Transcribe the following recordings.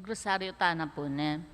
Magrosaryo tanan po ne.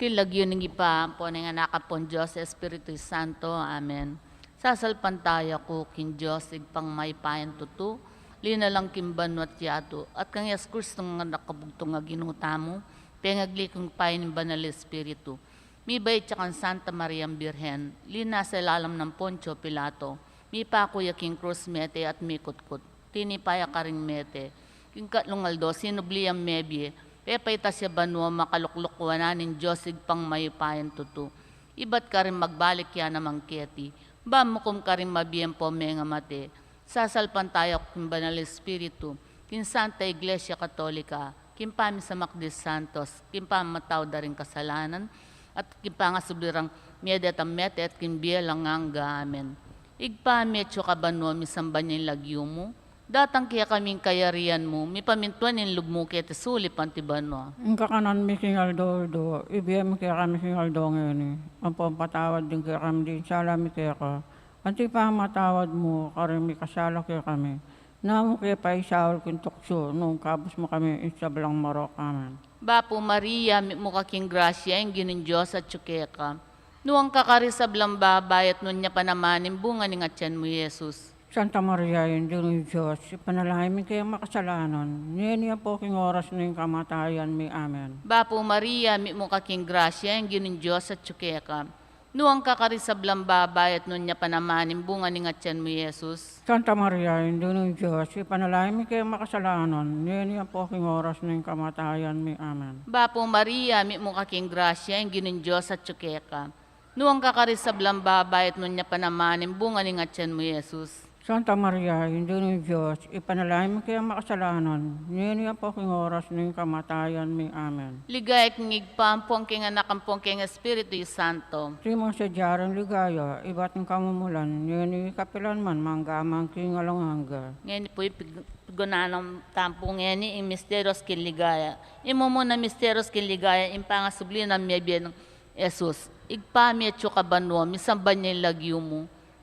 Kilagyo ng ipa po ng anak pon Diyos, Espiritu Santo. Amen. Sasalpan tayo ko kin Diyos, igpang may payan tutu, lina lang kimbanwat yato, at kang Yes Kristo nga nakabugtong nga ginutamo, pengaglikong payan ng Banal Espiritu. Mi bay tsakan Santa Maria Birhen, lina sa lalam ng Poncio Pilato, mi pakuya king krus mete at mi kutkut, tinipaya ka ring mete, king katlungaldo, sinubliyang mebye, pepay tasya banwa makaluklukwanan Diyos igpang mayupayan tutu. Ibat ka rin magbalik yan namang keti. Bamukom ka rin mabiyempo menga mate. Sasalpan tayo kin Banal Espiritu, kin Santa Iglesia Katolika, kin pami sa Makdis Santos, kin pamataw da rin kasalanan, at kin pangasubirang medet ang mete at kin bielang nga. Amen. Igpametyo ka banwa misamban yung lagyo mo, datang kaya kaming kayarian mo, mi pamintuan in lugmo kaya tesuli pantiban mo. Ang kakanan mi kingaldo do, ibiyam kaya kami kingaldo ngayon eh. Ang pampatawad din kaya kami din, sala mi kaya ka. Anti pa matawad mo, karin mi kasala kaya kami. Namo kaya pa isawal kintukso, nung kabos mo kami isablang marok. Amen. Bapo Maria, mi mo kaking grasya, ang ginin Diyos at tsukeka. Nuwang kakarisablang babayat nun niya panamanin bunga ni ngatyan mo, Jesus. Santa Maria, yung Diyos, ipanalangin mi kayong makasalanan. Niya po king oras na yung kamatayan mi. Amen. Bapo Maria, mi mo kaking grasya, ang ginin Diyos at tsukeka. Nuwang kakarisablang babayat nun niya panamanin bunga ni ngatyan mo, Jesus. Santa Maria, yung Diyos, ipanalangin mi kayong makasalanan. Niya po king oras na yung kamatayan mi. Amen. Bapo Maria, mi mo kaking grasya, ang ginin Diyos at tsukeka. Nuwang kakarisablang babayat nun niya panamanin bunga ni ngatyan mo, Jesus. Santa Maria, hindi ng Diyos, ipanalangin mo kayong makasalanan. Niya po king oras ng kamatayan mi. Amen. Ligay kong igpampong king anak ang king Espiritu Santo. Simong sa diyarang ligaya, iba't ng kamumulan, niya kapilan man, manggamang king alanganga. Ngayon po igunan ng tampong ngayon yung misteros kin ligaya. Imo mo na misteros kin ligaya, impangasubli ng miyabye ng Jesus. Igpametyo ka banwa, misamban niya yung lagyo mo.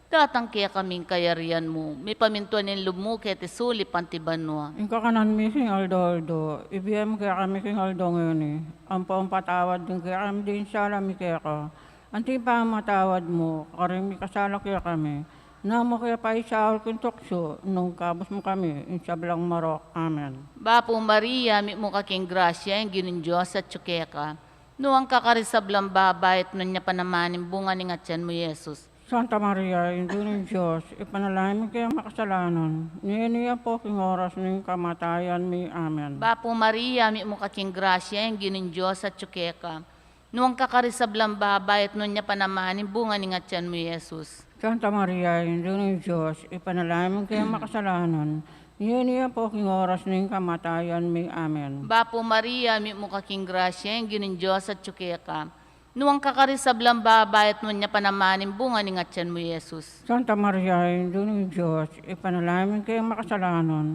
Datang kaya kaming kayarian mo, may pamintuan ng lub mo kaya tesuli pantiban mo. Ang kakanan mi king aldo, ibiyam kaya kami king aldo ngayon eh. Ang pampatawad din kaya kami din sala mi kaya ka. Anti pa matawad mo, karing mi kasala kaya kami. Namo kaya pa isawal kong tukso, nung kabos mo kami, insablang marok. Amen. Bapo Maria, mi mo kaking grasya, ang ginin Diyos at tsukeka. Nuwang kakarisablang babayat nun niya panamanin bunga ni ngatyan mo, Jesus. Santa Maria, hindi ng Diyos, ipanalangin mo kayong makasalanan. Niya po king oras ng kamatayan mi. Amen. Bapo Maria, mi mo kaking grasya, ang ginin Diyos at tsukeka. Nuwang kakarisablang babayat nun niya panamanin bunga ni ngatyan mo, Jesus. Santa Maria, hindi ng Diyos, ipanalangin mo kayong makasalanan. Niya po king oras ng kamatayan mi. Amen. Bapo Maria, mi mo kaking grasya, ang ginin Diyos at tsukeka. Nuwang kakarisablang babayat nun niya panamanin bunga ni ngatyan mo, Jesus. Santa Maria, hindi ng Diyos, ipanalangin mo kayong makasalanan.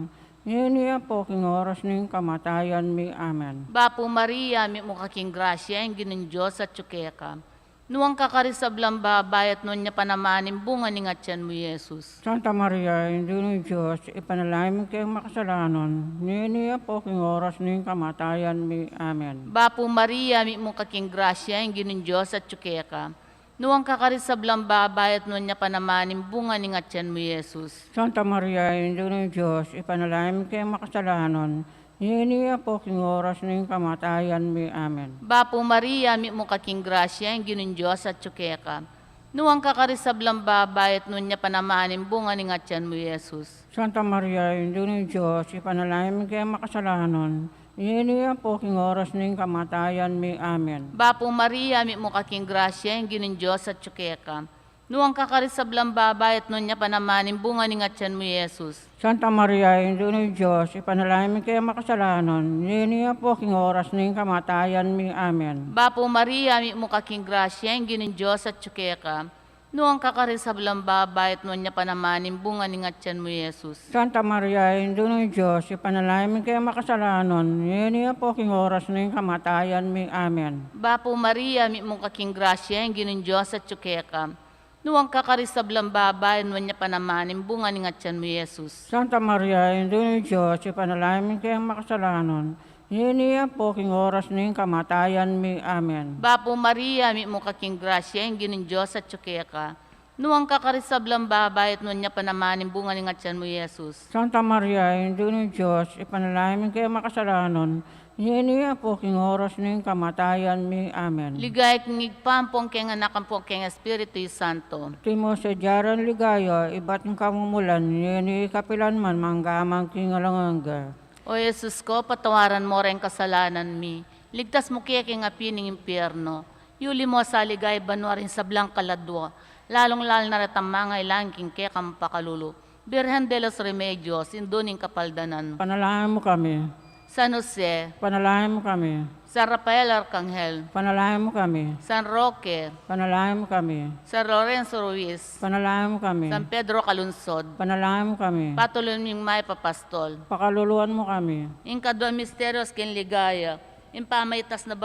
Niya po king oras ng kamatayan mi. Amen. Bapo Maria, mi mo kaking grasya, ang ginin Diyos at tsukeka. Nuwang kakarisablang babayat nun niya panamanin bunga ni ngatyan mo, Jesus. Santa Maria, hindi ng Diyos, ipanalangin mo kayong makasalanan. Niya po king oras ng kamatayan mi. Amen. Bapo Maria, mi mo kaking grasya, ang ginin Diyos at tsukeka. Nuwang kakarisablang babayat nun niya panamanin bunga ni ngatyan mo, Jesus. Santa Maria, hindi ng Diyos, ipanalangin mo kayong makasalanan. Niya po king oras ng kamatayan mi. Amen. Bapo Maria, mi mo kaking grasya, ang ginin Diyos at tsukeka. Nuwang kakarisablang babayat nun niya panamanin bunga ni ngatyan mo, Jesus. Santa Maria, hindi ng Diyos, ipanalangin mo kayong makasalanan. Niya po king oras ng kamatayan mi. Amen. Bapo Maria, mi mo kaking grasya, ang ginin Diyos at tsukeka. Nuwang kakarisablang babayat nun niya panamanin bunga ni ngatyan mo, Jesus. Santa Maria, hindi ng Diyos, ipanalangin mo kayong makasalanan. Niya po king oras ng kamatayan mi. Amen. Bapo Maria, mi mo kaking grasya, ang ginin Diyos at tsukeka. Nuwang kakarisablang babayat nun niya panamanin bunga ni ngatyan mo, Jesus. Santa Maria, hindi ng Diyos, ipanalangin mo kayong makasalanan. Niya po king oras ng kamatayan mi. Amen. Bapo Maria, mi mo kaking grasya, ang ginin Diyos at tsukeka. Nuwang kakarisablang babayan mo niya panamanin bunga ni ngatyan mo, Jesus. Santa Maria, hindi ng Diyos, ipanalangin mo kayong makasalanan. Niya po king oras ning kamatayan mi. Amen. Bapo Maria, mi mo kaking grasya, yung ginin Diyos at tsukeka. Nuwang kakarisablang babayat nun niya panamanin bunga ni ngatyan mo, Jesus. Santa Maria, Indyo ni Diyos, ipanalangin kayo makasalanan. Niya po king oras ning kamatayan mi. Amen. Ligay kong igpampong keng anak ang po keng Espiritu Santo. Timo sa jaran ligaya, iba't ng kamumulan, ni kapilan man, manggamang kingalanganga. O Jesus ko, patawaran mo rin kasalanan mi. Ligtas mo kaya king api ng impyerno. Yuli mo sa ligay banwa rin sa blang kaladwa. Lalong-lal na ratang mga ilangking kaya kang pakalulu. Birhen de los Remedios, induning kapaldanan. Panalangin mo kami. San Jose, Panalangin mo kami. San Rafael Arcangel, Panalangin mo kami. San Roque, Panalangin mo kami. San Lorenzo Ruiz, Panalangin mo kami. San Pedro Calunsod, Panalangin mo kami. patuloy ming may papastol. Pakaluluan mo kami. Inkadwa misterios kin ligaya, impamaitas na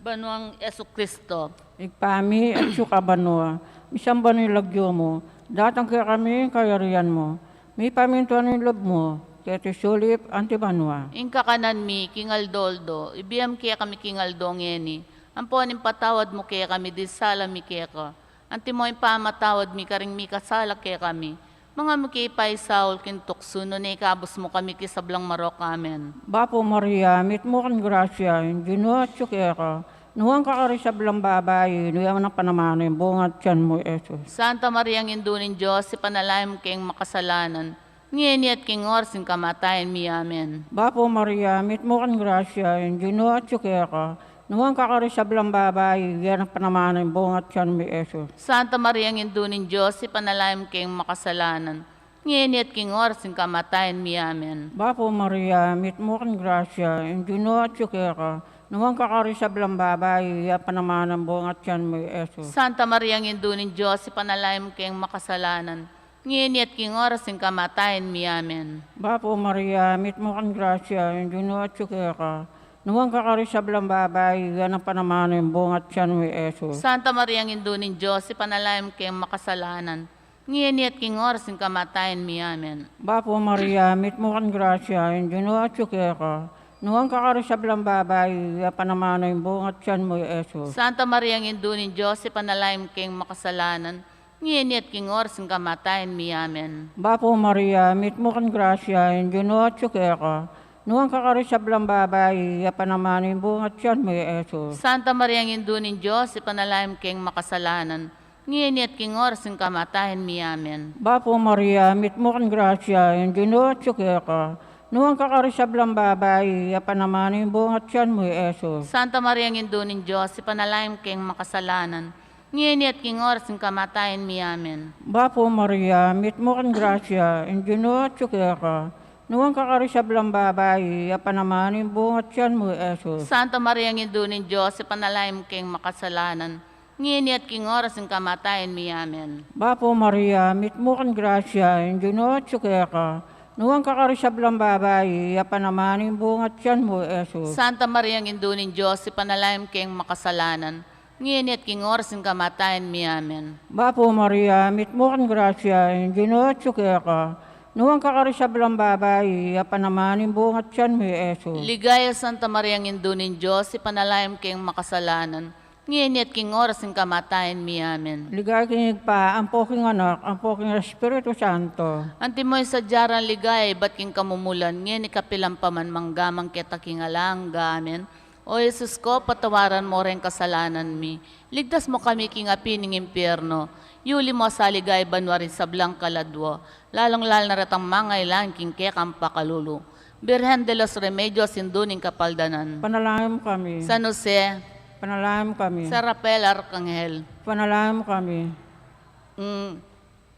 banuang Yesu Kristo. Igpami at sukabanwa. Isang ba nilagyo mo? Datang kaya kami kayarian mo. May pamintuan ng loob mo. Kaya tisulip antibanwa. Inka kanan mi, kingaldoldo, ibiyam kaya kami kingaldong ngeni. Amponin patawad mo kaya kami, disala mi kaya ka. Anti mo impamatawad mi, karing mi kasala kaya kami. Mga mukipay Saul kintukso, no na ikabos mo kami kisablang marok. Amen. Bapo Maria, mit mo kan grasya, hindi no at kaya ka. Nuwang kakarisablang babae, nuya man ang panamano yung bungat tiyan mo, Jesus. Santa Maria ng Indunin Diyos, si panalaim kayong makasalanan. Ngini at king orsin kamatayan mi. Amen. Bapo Maria, mit mo kan grasya, hindi no at kaya ka. Nuwang kakarisablang babae, yan ang panamano yung bungat tiyan mo, Jesus. Santa Maria ng Indunin Diyos, si panalaim kayong makasalanan. Ngini at king orsin kamatayan mi. Amen. Bapo Maria, mit mo kan grasya, hindi no at kaya ka. Nuwang kakarisablang babae, yan panamano yung bungat tiyan mo, Jesus. Santa Maria ng Indunin Diyos, si panalaim kayong makasalanan. Ngini at king orsin kamatayan mi. Amen. Bapo Maria, mit mo kan grasya, hindi no at kaya ka. Nuwang kakarisablang babae, yan ang panamano yung bungat tiyan mo, Jesus. Santa Maria ng Indunin Diyos, si panalaim kayong makasalanan. Ngini at king orsin kamatayan mi. Amen. Bapo Maria, mit mo kan grasya, hindi no at kaya ka. Nuwang kakarisablang babae, yan panamano yung bungat tiyan mo, Jesus. Santa Maria ng Indunin Diyos, si panalaim kayong makasalanan. Ngini at king orsin kamatayan mi. Amen. Bapo Maria, mit mo kan grasya, hindi no at kaya ka. Nuwang kakarisablang babae, yan panamano yung bungat tiyan mo, Jesus. Santa Maria ng Indunin Diyos, si panalaim kayong makasalanan. Ngini at king orsin kamatayan mi. Amen. Bapo Maria, mit mo kan grasya, hindi no at kaya ka. Nuwang kakarisablang babae, yan panamano yung bungat tiyan mo, Jesus. Santa Maria ng Indunin Diyos, si panalaim kayong makasalanan. Ngini at king orsin kamatayan mi. Amen. Bapo Maria, mit mo kan grasya, hindi no at kaya ka. Nuwang kakarisablang babae, yan panamano yung bungat tiyan mo, Jesus. Santa Maria ng Indunin Diyos, si panalaim kayong makasalanan. Ngini at king orsin kamatayan mi. Amen. Bapo Maria, mit mo kan grasya, hindi no at kaya ka. Nuwang kakarisablang babae, yan panamano yung bungat tiyan mo, Jesus. Santa Maria ng Indunin Diyos, si panalaim kayong makasalanan. Ngini at king orsin kamatayan mi. Amen. Bapo Maria, mit mo kan grasya, hindi no at kaya ka. Nuwang kakarisablang babae, yan panamano yung bungat tiyan mo, Jesus. Ligaya Santa Maria ng Indunin Diyos, si panalaim kayong makasalanan. Ngini at king orsin kamatayan mi. Amen. Ligay kinig pa, ang poking anak, ang poking Espiritu Santo. Antimoy sa jaran ligay, ba't king kamumulan, ngini kapilang paman manggamang kita king alangga. Amen. O Jesus ko, patawaran mo rin kasalanan mi. Ligtas mo kami king api ng impyerno. Yuli mo sa ligay banwarin sa blang kaladwa. Lalong-lal na ratang mga ilang king kekang pakalulu. Birhen de los Remedios, induning kapaldanan. Panalangin mo kami. San Jose, Panalangin mo kami. San Rafael Arcangel, Panalangin mo kami.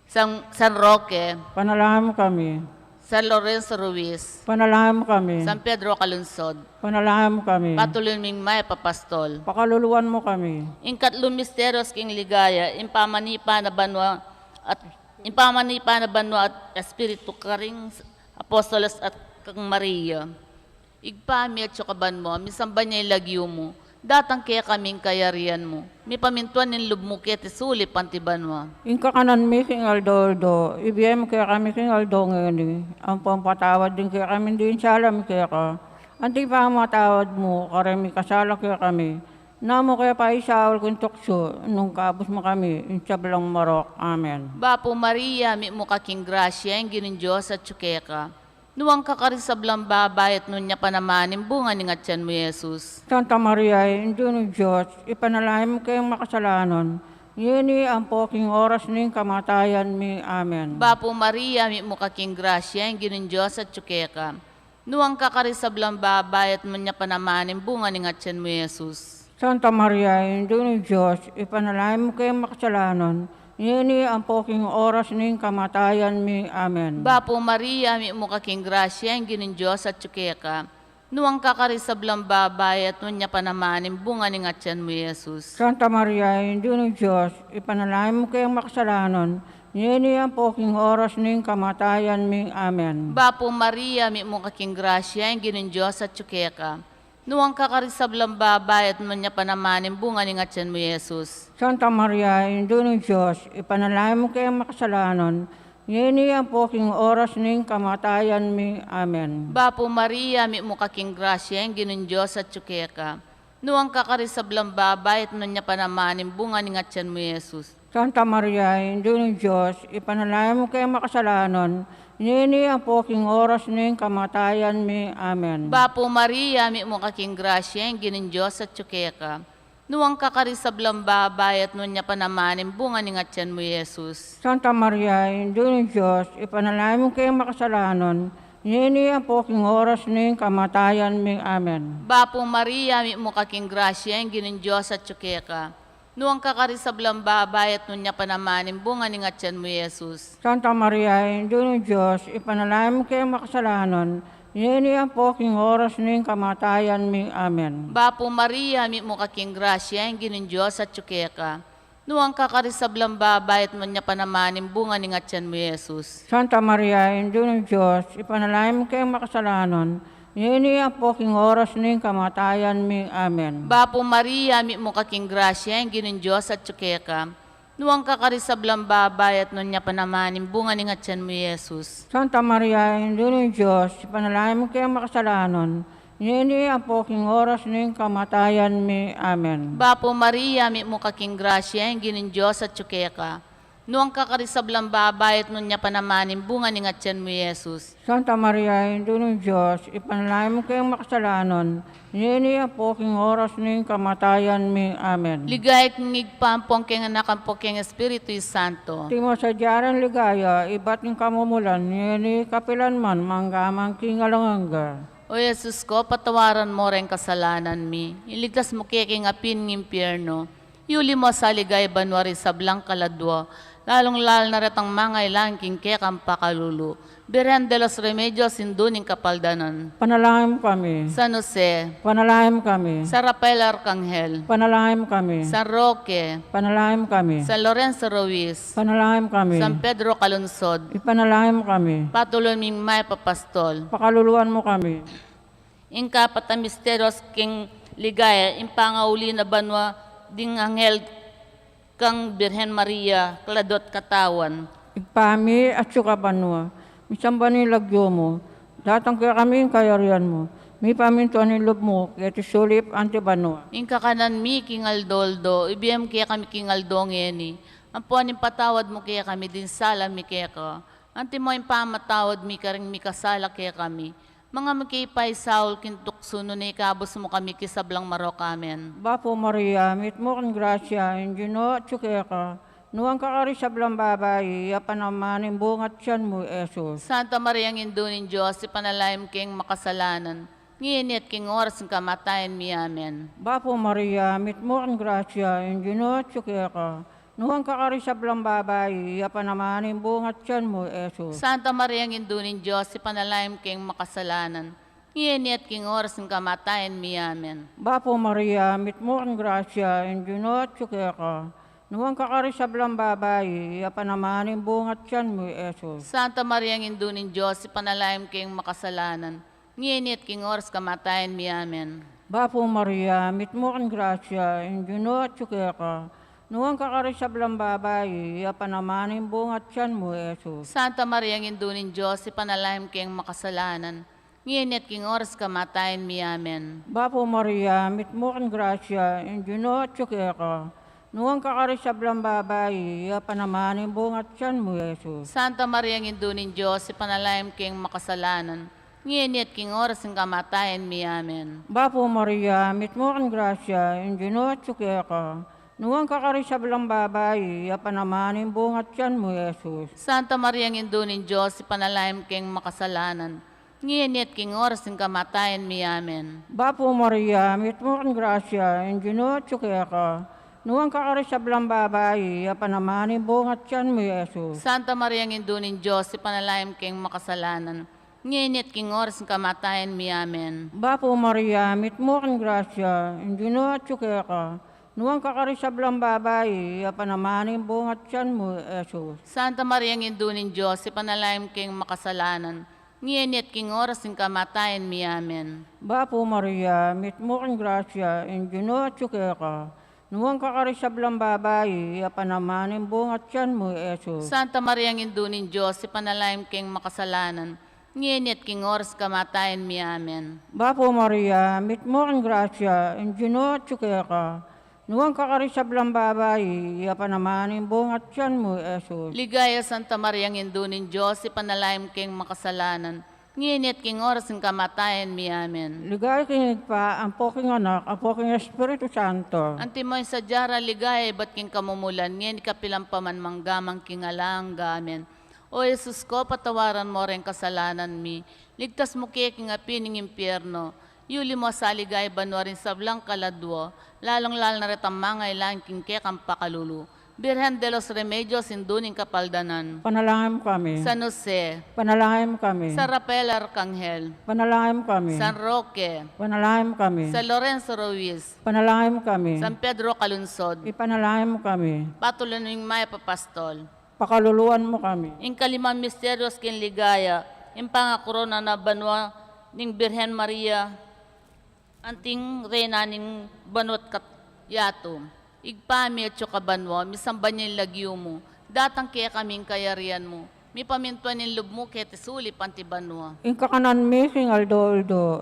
San Roque, Panalangin mo kami. San Lorenzo Ruiz, Panalangin mo kami. San Pedro Calunsod, Panalangin mo kami. patuloy ming may papastol. Pakaluluan mo kami. Inkatlong misterios king ligaya, impamanipa na banwa at espiritu karing apostolos at kang Maria. Igpami at sukaban mo, misamba niya ilagyo mo, datang kaya kaming kayarian mo. May pamintuan ng lub mo kaya tisulip antiban mo. Inka kanan mi king Aldo, ibiyem kaya kami king Aldo ngayon. Ang pampatawad din kaya kami din sa alam kaya ka. Anti pa matawad mo, karami kasalak kaya kami. Namo kaya pa isawal kong tukso, nung kabos mo kami, insablang marok. Amen. Bapo Maria, mi mo kaking grasya, ang ginin Diyos at tsukeka. Nuwang kakarisablang babayat nun niya panamanin, bunga ni nga tiyan mo, Jesus. Santa Maria, Indyo ng Diyos, ipanalangin mo kayong makasalanan. Yini ang poking oras ning kamatayan mi. Amen. Bapo Maria, mi mo kaking grasya, ang ginin Diyos at tsukeka. Nuwang kakarisablang babayat nun niya panamanin, bunga ni nga tiyan mo, Jesus. Santa Maria, Indyo ng Diyos, ipanalangin mo kayong makasalanan. Yini ang poking oras ning kamatayan mi. Amen. Bapo Maria, mi mo kaking grasya, ang ginin Diyos at tsukeka. Nuwang kakarisablang babayat nun niya panamanin, bunga ni nga tiyan mo, Jesus. Santa Maria, Indyo ng Diyos, ipanalangin mo kayong makasalanan. Yini ang poking oras ning kamatayan mi. Amen. Bapo Maria, mi mo kaking grasya, ang ginin Diyos at tsukeka. Nuwang kakarisablang babayat nun niya panamanin, bunga ni nga tiyan mo, Jesus. Santa Maria, Indyo ng Diyos, ipanalangin mo kayong makasalanan. Yini ang poking oras ning kamatayan mi. Amen. Bapo Maria, mi mo kaking grasya, ang ginin Diyos at tsukeka. Nuwang kakarisablang babayat nun niya panamanin, bunga ni nga tiyan mo, Jesus. Santa Maria, Indyo ng Diyos, ipanalangin mo kayong makasalanan. Yini ang poking oras ning kamatayan mi. Amen. Bapo Maria, mi mo kaking grasya, ang ginin Diyos at tsukeka. Nuwang kakarisablang babayat nun niya panamanin, bunga ni nga tiyan mo, Jesus. Santa Maria, Indyo ng Diyos, ipanalangin mo kayong makasalanan. Yini ang poking oras ning kamatayan mi. Amen. Bapo Maria, mi mo kaking grasya, ang ginin Diyos at tsukeka. Nuwang kakarisablang babayat nun niya panamanin, bunga ni nga tiyan mo, Jesus. Santa Maria, Indyo ng Diyos, ipanalangin mo kayong makasalanan. Yini ang poking oras ning kamatayan mi. Amen. Bapo Maria, mi mo kaking grasya, ang ginin Diyos at tsukeka. Nuwang kakarisablang babayat nun niya panamanin, bunga ni nga tiyan mo, Jesus. Santa Maria, Indyo ng Diyos, ipanalangin mo kayong makasalanan. Yini ang poking oras ning kamatayan mi. Amen. Bapo Maria, mi mo kaking grasya, ang ginin Diyos at tsukeka. Nuwang kakarisablang babayat nun niya panamanin, bunga ni nga tiyan mo, Jesus. Santa Maria, Indyo ng Diyos, ipanalangin mo kayong makasalanan. Yini ang poking oras ning kamatayan mi. Amen. Bapo Maria, mi mo kaking grasya, ang ginin Diyos at tsukeka. Nuwang kakarisablang babayat nun niya panamanin, bunga ni nga tiyan mo, Jesus. Santa Maria, Indyo ng Diyos, ipanalangin mo kayong makasalanan. Yini ang poking oras ning kamatayan mi. Amen. Ligay kong igpampong keng anak ang pokeng Espiritu Santo. Timo sa diyaran ligaya, ibat ng kamumulan. Yini kapilan man, manggamang kingalanganga. O Jesus ko, patawaran mo rin kasalanan mi. Iligtas mo keking apin ng impyerno. Yuli mo sa ligay banwari sa blang kaladwa. Lalong-lal na retang mga ilangking kekang pakalulu. Birhen de los Remedios induning kapaldanan. Panalangin mo kami. San Jose, Panalangin mo kami. Sa Rafael Arcangel, Panalangin mo kami. San Roque, Panalangin mo kami. San Lorenzo Ruiz, Panalangin mo kami. San Pedro Calunsod, Ipanalangin mo kami. patuloy ming may papastol. Pakaluluan mo kami. Ingka patamisteros king ligaya, impangauli na banwa ding anghel kang Birhen Maria, kladot katawan. Igpami at sukabanwa. Misang ba nilagyo mo? Datang kaya kami yung kayarian mo. Mi paminto ang nilob mo, kaya tisulip antibanwa. Ingka kanan mi kingaldoldo, ibiyam kaya kami kingaldong ngeni. Ang puanin patawad mo kaya kami din sala mi kaya ka. Anti mo yung pamatawad mi karing mi kasala kaya kami. Mga makipay Saul kintukso no na ikabos mo kami kisablang marok amen. Bapo Maria, mit mo kang grasya, injino at ka. Nuwang kakari sa blang babae, yapan naman yung bungat siyan mo, Jesus. Santa Maria ang indunin Diyos, ipanalaim king makasalanan. Ngayon at king oras ng kamatayan mi amen. Bapo Maria, mit mo kang grasya, injino at ka. Nuwang kakari sa blang babae, yapan naman yung bungat siyan mo, Jesus. Santa Maria ang indunin Diyos, ipanalaim king makasalanan. Ngayon at king oras ng kamatayan mi amen. Bapo Maria, mit mo kang grasya, injino at ka. Nuwang kakari sa blang babae, yapan naman yung bungat siyan mo, Jesus. Santa Maria ang indunin Diyos, ipanalaim king makasalanan. Ngayon at king oras kamatayan mi amen. Bapo Maria, mit mo kang grasya, injino at ka. Nuwang kakari sa blang babae, yapan naman yung bungat siyan mo, Jesus. Santa Maria ang indunin Diyos, ipanalaim king makasalanan. ngayon at king oras kamatayan mi. Amen. Bapo Maria, mit mo kang grasya, Indino at tsukeka. Nuwang kakarisablang babae, panamanin bungat siyan mo, Jesus. Santa Maria, ang indunin Diyos, ipanalangin king makasalanan, ngayon at king oras ng kamatayan mi. Amen. Bapo Maria, mit mo kang grasya, Indino at tsukeka. Nuwang kakarisablang babae, panamanin bungat siyan mo, Jesus. Santa Maria, ang indunin Diyos, ipanalangin king makasalanan, ngayon at king oras ng kamatayan mi. Amen. Bapo Maria, mit mo kang grasya, Indino at tsukeka. Nuwang kakarisablang babae, panamanin bungat siyan mo, Jesus. Santa Maria, ang indunin Diyos, ipanalangin king makasalanan, ngayon at king oras ng kamatayan mi. Amen. Bapo Maria, mit mo kang grasya, Indino at tsukeka. Nuwang kakarisablang babae, panamanin bungat siyan mo, Jesus. Santa Maria, ang indunin Diyos, ipanalangin king makasalanan, ngayon at king oras ng kamatayan mi. Amen. Bapo Maria, mit mo kang grasya, Indino at tsukeka. Nuwang kakarisablang babae, panamanin bungat siyan mo, Jesus. Santa Maria, ang indunin Diyos, ipanalangin king makasalanan, ngayon at king oras kamatayan mi. Amen. Bapo Maria, mit mo kang grasya, Indino at tsukeka. Nuwang kakarisablang babae, panamanin bungat siyan mo, Jesus. Ligaya Santa Maria, ang indunin Diyos, ipanalangin king makasalanan, ngayon at king oras ng kamatayan mi. Amen. Ligay kinig pa, ang poking anak, ang poking Espiritu Santo. Antimoy sa jara ligaya, ba't king kamumulan, ngayon kapilang paman manggamang king alangga. Amen. O Jesus ko, patawaran mo rin kasalanan mi, ligtas mo kaya king apining impyerno, yuli mo sa ligay banwarin sa blang kaladwo, lalong-lal na retang mga ilang king kekang pakalulu. Birhen de los Remedios, induning kapaldanan. Panalangin mo kami. San Jose, Panalangin mo kami. San Rafael Arcangel, Panalangin mo kami. San Roque, Panalangin mo kami. San Lorenzo Ruiz, Panalangin mo kami. San Pedro Calunsod, Ipanalangin mo kami. patuloy Maya Papastol. Pakaluluan mo kami. Ing kalimang misteryos kin ligaya, ing pangakorona na banwa ning Birhen Maria, anting reyna ning banwat kat yato. Igpami at kabanwa, misamba niya yung lagyo mo, datang kaya kaming kayarian mo, mi pamintuan ng lub mo kaya tisuli pantibanwa. Kakanan mi king aldo,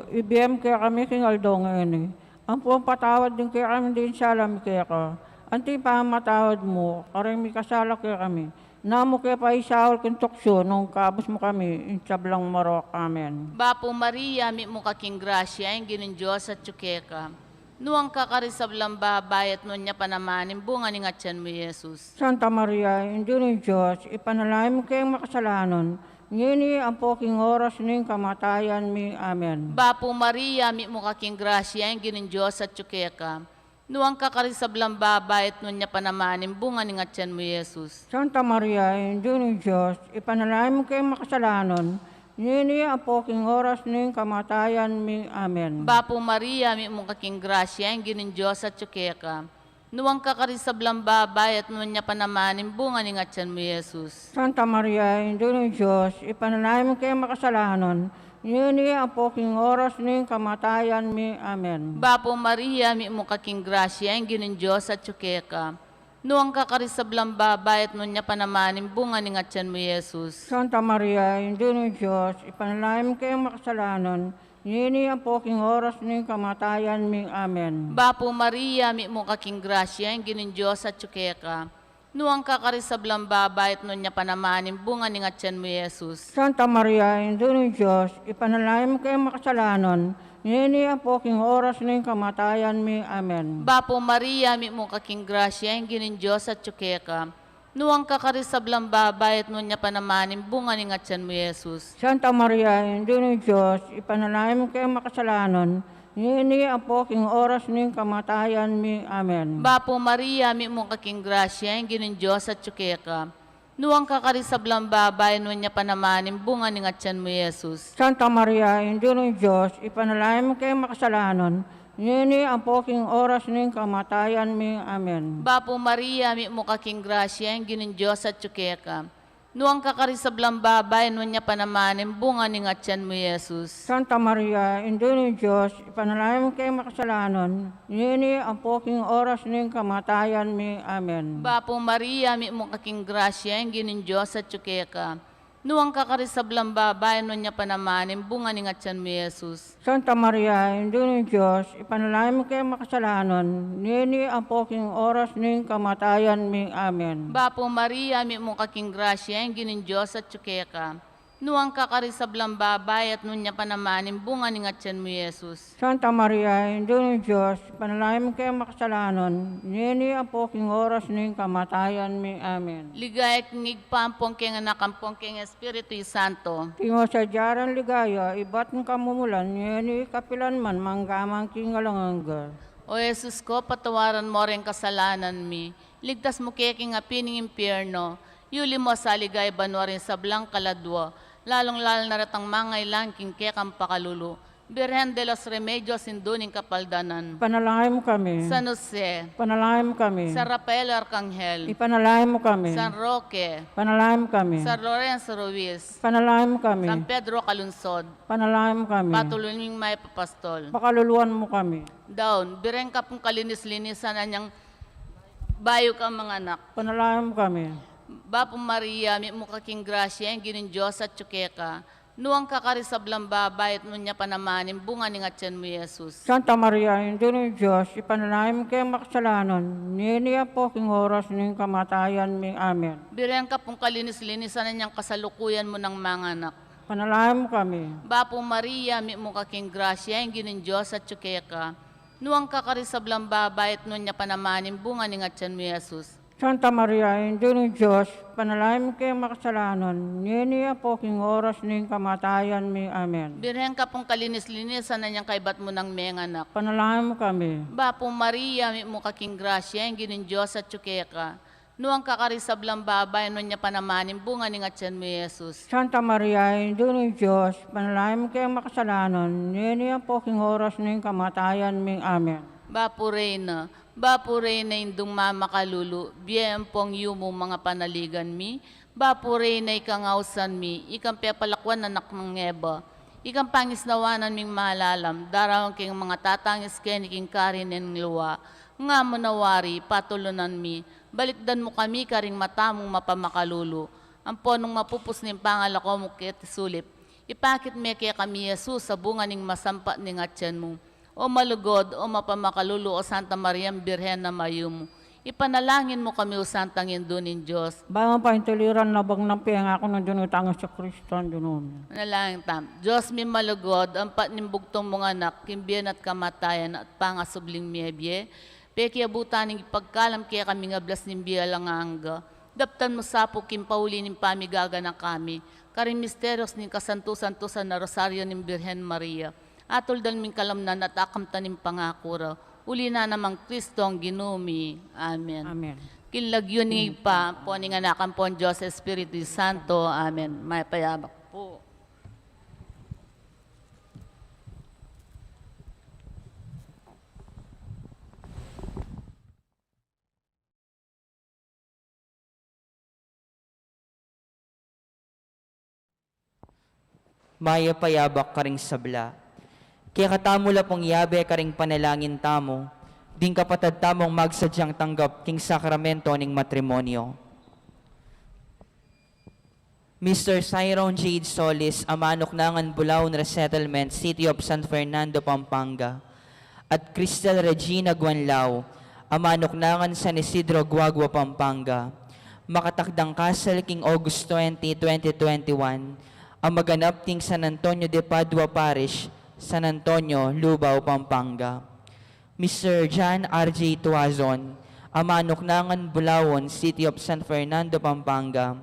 ibiyem kaya kami king aldo ngayon. Ang puwang patawad din kaya kami din salam kaya ka. Anti pa matawad mo, karang mi kasala kaya kami. Namo kaya pa isaol kung tuksyo nung kabos mo kami, insablang marok. Amen. Bapo Maria, mi mo kaking grasya, yung ginin Diyos at tsukeka. Nuang kakarisablang babayat nun niya panamanin, bunga ni ngatyan mo, Jesus. Santa Maria, Indyo ni Diyos, ipanalangin mo kayong makasalanan, ngini ang poking oras ng kamatayan mi. Amen. Bapo Maria, mi mo kaking grasya, yung ginin Diyos at tsukeka. Nuang kakarisablang babayat nun niya panamanin, bunga ni ngatyan mo, Jesus. Santa Maria, Indyo ni Diyos, ipanalangin mo kayong makasalanan, ngini ang poking oras ng kamatayan mi. Amen. Bapo Maria, mi mo kaking grasya, yung ginin Diyos at tsukeka. Nuang kakarisablang babayat nun niya panamanin, bunga ni ngatyan mo, Jesus. Santa Maria, Indyo ni Diyos, ipanalangin mo kayong makasalanan, ngini ang poking oras ng kamatayan mi. Amen. Bapo Maria, mi mo kaking grasya, yung ginin Diyos at tsukeka. Nuang kakarisablang babayat nun niya panamanin, bunga ni ngatyan mo, Jesus. Santa Maria, Indyo ni Diyos, ipanalangin mo kayong makasalanan, ngini ang poking oras ng kamatayan mi. Amen. Bapo Maria, mi mo kaking grasya, yung ginin Diyos at tsukeka. Nuang kakarisablang babayat nun niya panamanin, bunga ni ngatyan mo, Jesus. Santa Maria, Indyo ni Diyos, ipanalangin mo kayong makasalanan, ngini ang poking oras ng kamatayan mi. Amen. Bapo Maria, mi mo kaking grasya, yung ginin Diyos at tsukeka. Nuang kakarisablang babayat nun niya panamanin, bunga ni ngatyan mo, Jesus. Santa Maria, Indyo ni Diyos, ipanalangin mo kayong makasalanan, ngini ang poking oras ng kamatayan mi. Amen. Bapo Maria, mi mo kaking grasya, yung ginin Diyos at tsukeka. Nuang kakarisablang babayat nun niya panamanin, bunga ni ngatyan mo, Jesus. Santa Maria, Indyo ni Diyos, ipanalangin mo kayong makasalanan, ngini ang poking oras ng kamatayan mi. Amen. Bapo Maria, mi mo kaking grasya, yung ginin Diyos at tsukeka. Nuang kakarisablang babayat nun niya panamanin, bunga ni ngatyan mo, Jesus. Santa Maria, Indyo ni Diyos, ipanalangin mo kayong makasalanan, ngini ang poking oras ng kamatayan mi. Amen. Bapo Maria, mi mo kaking grasya, yung ginin Diyos at tsukeka. Nuang kakarisablang babae, nun niya panamanin, bunga ni nga tiyan mo, Jesus. Santa Maria, Ina ng Diyos, ipanalangin mo kayo makasalanan, nini ang poking oras ning kamatayan ming. Amen. Bapo Maria, mi mo kaking grasya, ang ginin Diyos at tsukeka. Nuang kakarisablang babae, at nun niya panamanin, bunga ni nga tiyan mo, Jesus. Santa Maria, Ina ng Diyos, ipanalangin mo kayo makasalanan, nini ang poking oras ning kamatayan ming. Amen. Ligay kingig pampong keng anak ampong keng Espiritu Santo. Tingo sa jaran ligaya, ibat ng kamumulan, nini kapilan man manggamang kingalangangga. O Jesus ko, patawaran mo rin kasalanan mi. Ligtas mo keking apining impyerno. Yuli mo sa ligay banwa rin sa blang kaladwa. Lalong-lalo na ratang mga ilang king kekang pakalulu. Birhen de los Remedios induning kapaldanan. Ipanalangin mo kami. San Jose, Panalangin mo kami. San Rafael Arcangel, Ipanalangin mo kami. San Roque, Panalangin mo kami. San Lorenzo Ruiz, Panalangin mo kami. San Pedro Calunsod, Panalangin mo kami. Patulunning may papastol. Pakaluluan mo kami. Down, bireng ka pong kalinis-linisan anyang bayo ka mga anak. Panalangin mo kami. Bapo Maria, mi mo kaking grasya, ang ginin Diyos at tsukeka. Nuang kakarisablang babae, at nun niya panamanin, bunga ni nga tiyan mo, Jesus. Santa Maria, Ina ng Diyos, ipanalangin mo kayo makasalanan, nini ang poking oras ning kamatayan ming. Amen. Bireng ka pong kalinis-linisan anyang kasalukuyan mo ng mga anak. Panalangin mo kami. Bapo Maria, mi mo kaking grasya, ang ginin Diyos at tsukeka. Nuang kakarisablang babae, at nun niya panamanin, bunga ni nga tiyan mo, Jesus. Santa Maria, Ina ng Diyos, panalangin mo kayo makasalanan, nini ang poking oras ning kamatayan ming. Amen. Birhen ka pong kalinis-linisan anyang kaibat mo ng mga anak. Panalangin mo kami. Bapo Maria, mi mo kaking grasya, ang ginin Diyos at tsukeka. Nuang kakarisablang babae, nun niya panamanin, bunga ni nga tiyan mo, Jesus. Santa Maria, Ina ng Diyos, panalangin mo kayo makasalanan, nini ang poking oras ning kamatayan ming. Amen. Bapo Reyna indong mamakalulu, biyem pong yumo mga panaligan mi, Bapo Reyna ikangausan mi, ikang pepalakwan anak ng ngeba, ikang pangisnawanan ming malalam, darawang king mga tatangis keniking karin ng luwa, nga manawari, patulunan mi, balikdan mo kami karing matamong mapamakalulu, ang ponong mapupus ning pangalako mo sulip, ipakit me kaya kami Jesus sa bunga ning masampa ning atyan mo. O malugod, o mapamakalulu, o Santa Maria, Birhen na mayum. Ipanalangin mo kami, o Santang Indunin Diyos. Bangang paintuliran na bang nampiang ako ng Diyos tangas sa Kristo ang Diyos. Manalangin tam. Diyos mi malugod, ang patnimbugtong mga anak, kimbiyan at kamatayan, at pangasubling miebye. Peki abutaning ipagkalam kaya kami nga blas nimbiya lang angga. Daptan mo sapo kimpauli ning pamigaga na kami. Karing misteryos ning kasantusan-tusan na rosaryo ning Birhen Maria. Atol dal ming kalamnan at akam tanim pangakura. Uli na namang Kristo ang ginumi. Amen. Amen. Kinlagyo ni pa, po ni nganakan po ang Diyos Espiritu Santo. Amen. May payabak po. Maya payabak karing sabla. Kaya katamula pong yabe karing panalangin tamo, ding kapatad tamong magsadyang tanggap king sakramento ning matrimonyo. Mr. Cyrone Jade Solis, amanok nangan Bulaon Resettlement, City of San Fernando, Pampanga, at Cristel Regina Guanlao, amanok nangan San Isidro, Guagua, Pampanga, makatakdang kasal king August 20, 2021, ang maganap ting San Antonio de Padua Parish, San Antonio, Lubao, Pampanga. Mr. John R.J. Tuazon, amanok nangan Bulaon, City of San Fernando, Pampanga,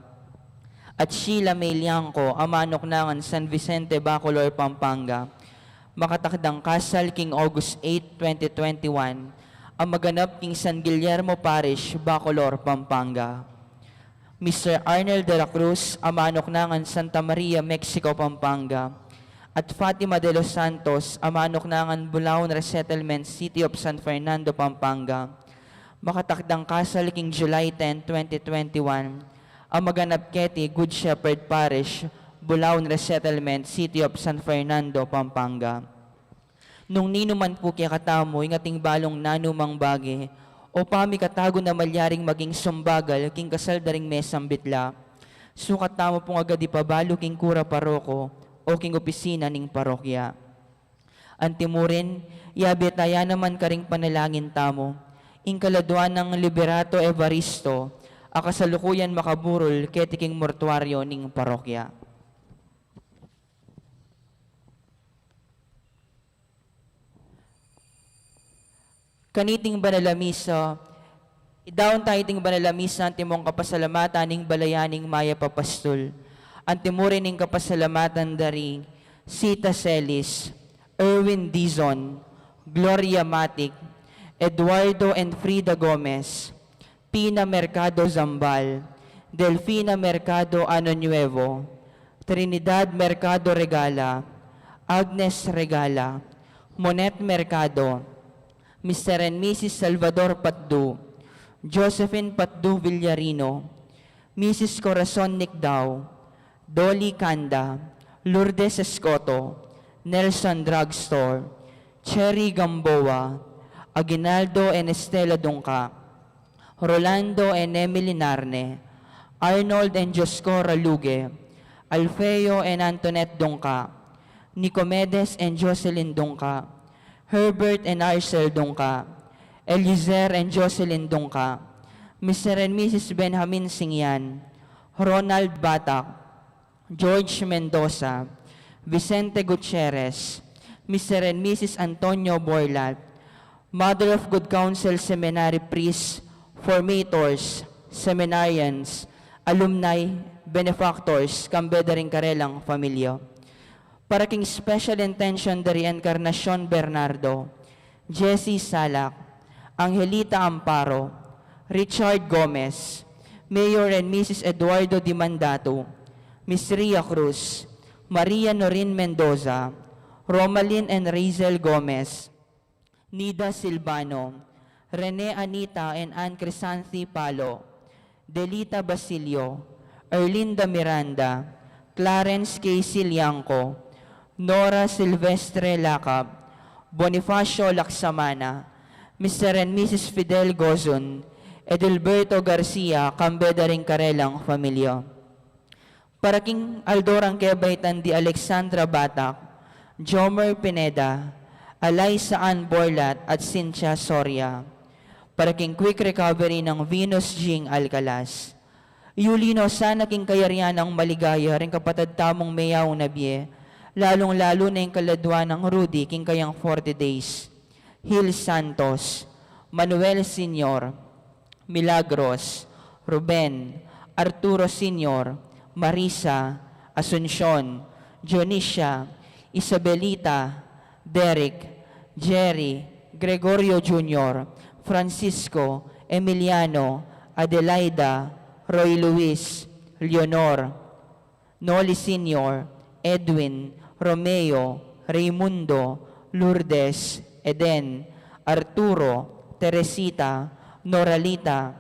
at Sheila Melianco, amanok nangan San Vicente, Bacolor, Pampanga, makatakdang kasal king August 8, 2021, ang maganap king San Guillermo Parish, Bacolor, Pampanga. Mr. Arnel de la Cruz, amanok nangan Santa Maria, Mexico, Pampanga, at Fatima de los Santos, amanok nangan Bulaon Resettlement, City of San Fernando, Pampanga, makatakdang kasal king July 10, 2021, ang maganap keti Good Shepherd Parish, Bulaon Resettlement, City of San Fernando, Pampanga. Nung ninuman po kaya katamo, ingating balong nanumang bagi, o pami katago na malyaring maging sumbagal, king kasal daring mesang bitla, Sukat tamo pong agad ipabalo king kura paroko o king opisina ning parokya. Antimurin, yabetaya naman karing panalangin tamo, ing kaladwan ng Liberato Evaristo, akasalukuyan makaburol ketiking mortuaryo ning parokya. Kaniting banalamisa, idaon tayo ting banalamisa ang timong kapasalamatan ning balayaning maya papastol. Antimurin ning kapasalamatan dari Sita Celis, Erwin Dizon, Gloria Matic, Eduardo and Frida Gomez, Pina Mercado Zambal, Delfina Mercado Ano Nuevo, Trinidad Mercado Regala, Agnes Regala, Monet Mercado, Mr. and Mrs. Salvador Patdu, Josephine Patdu Villarino, Mrs. Corazon Nicdao, Dolly Kanda, Lourdes Escoto, Nelson Drugstore, Cherry Gamboa, Aguinaldo and Estela Dungka, Rolando and Emily Narne, Arnold and Joscora Luge, Alfeo and Antoinette Dungka, Nicomedes and Jocelyn Dungka, Herbert and Arcel Dungka, Eliezer and Jocelyn Dungka, Mr. and Mrs. Benjamin Singyan, Ronald Batak, George Mendoza, Vicente Gutierrez, Mr. and Mrs. Antonio Borlat, Mother of Good Counsel Seminary Priests, Formators, Seminarians, Alumni, Benefactors, kambeda ring karelang pamilya. Para king special intention dari Encarnacion Bernardo, Jessie Salak, Angelita Amparo, Richard Gomez, Mayor and Mrs. Eduardo Di Mandato, Miss Ria Cruz, Maria Norin Mendoza, Romalyn and Razel Gomez, Nida Silvano, Rene Anita and Ann Crisanthi Palo, Delita Basilio, Erlinda Miranda, Clarence K. Silianco, Nora Silvestre Lacab, Bonifacio Laksamana, Mr. and Mrs. Fidel Gozon, Edelberto Garcia, kambeda ring karelang pamilya. Para king Aldorang Kebaitan di Alexandra Batak, Jomer Pineda, Alaysa Ann Borlat at Cynthia Soria. Para king quick recovery ng Venus Jing Alcalas. Yulino sana king kayarian ng maligaya ring kapatid tamong mayaw na biye, lalong-lalo na yung kaladwa ng Rudy king kayang 40 days. Hil Santos, Manuel Senior, Milagros, Ruben, Arturo Senior, Marisa, Asuncion, Dionisia, Isabelita, Derek, Jerry, Gregorio Jr., Francisco, Emiliano, Adelaida, Roy Luis, Leonor, Noli Senior, Edwin, Romeo, Raimundo, Lourdes, Eden, Arturo, Teresita, Noralita,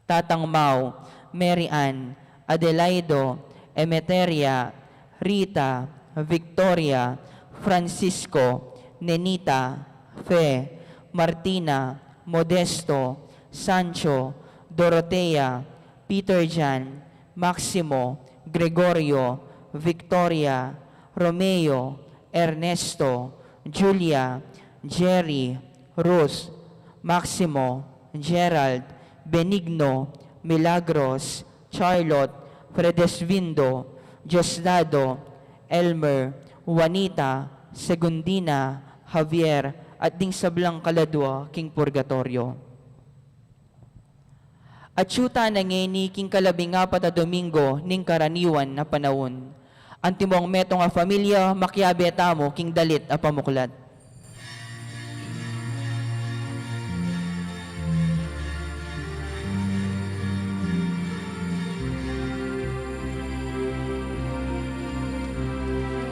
Tatang Mau, Mary Ann, Adelaido, Emeteria, Rita, Victoria, Francisco, Nenita, Fe, Martina, Modesto, Sancho, Dorotea, Peter Jan, Maximo, Gregorio, Victoria, Romeo, Ernesto, Julia, Jerry, Ruth, Maximo, Gerald, Benigno, Milagros, Charlotte, Fredesvindo, Diosdado, Elmer, Juanita, Segundina, Javier, at ding sablang kaladwa king purgatorio. At syuta nangeni king kalabing apat a Domingo ning karaniwan na panahon. Antimong metong a familia makyabe tamo king dalit a pamuklat.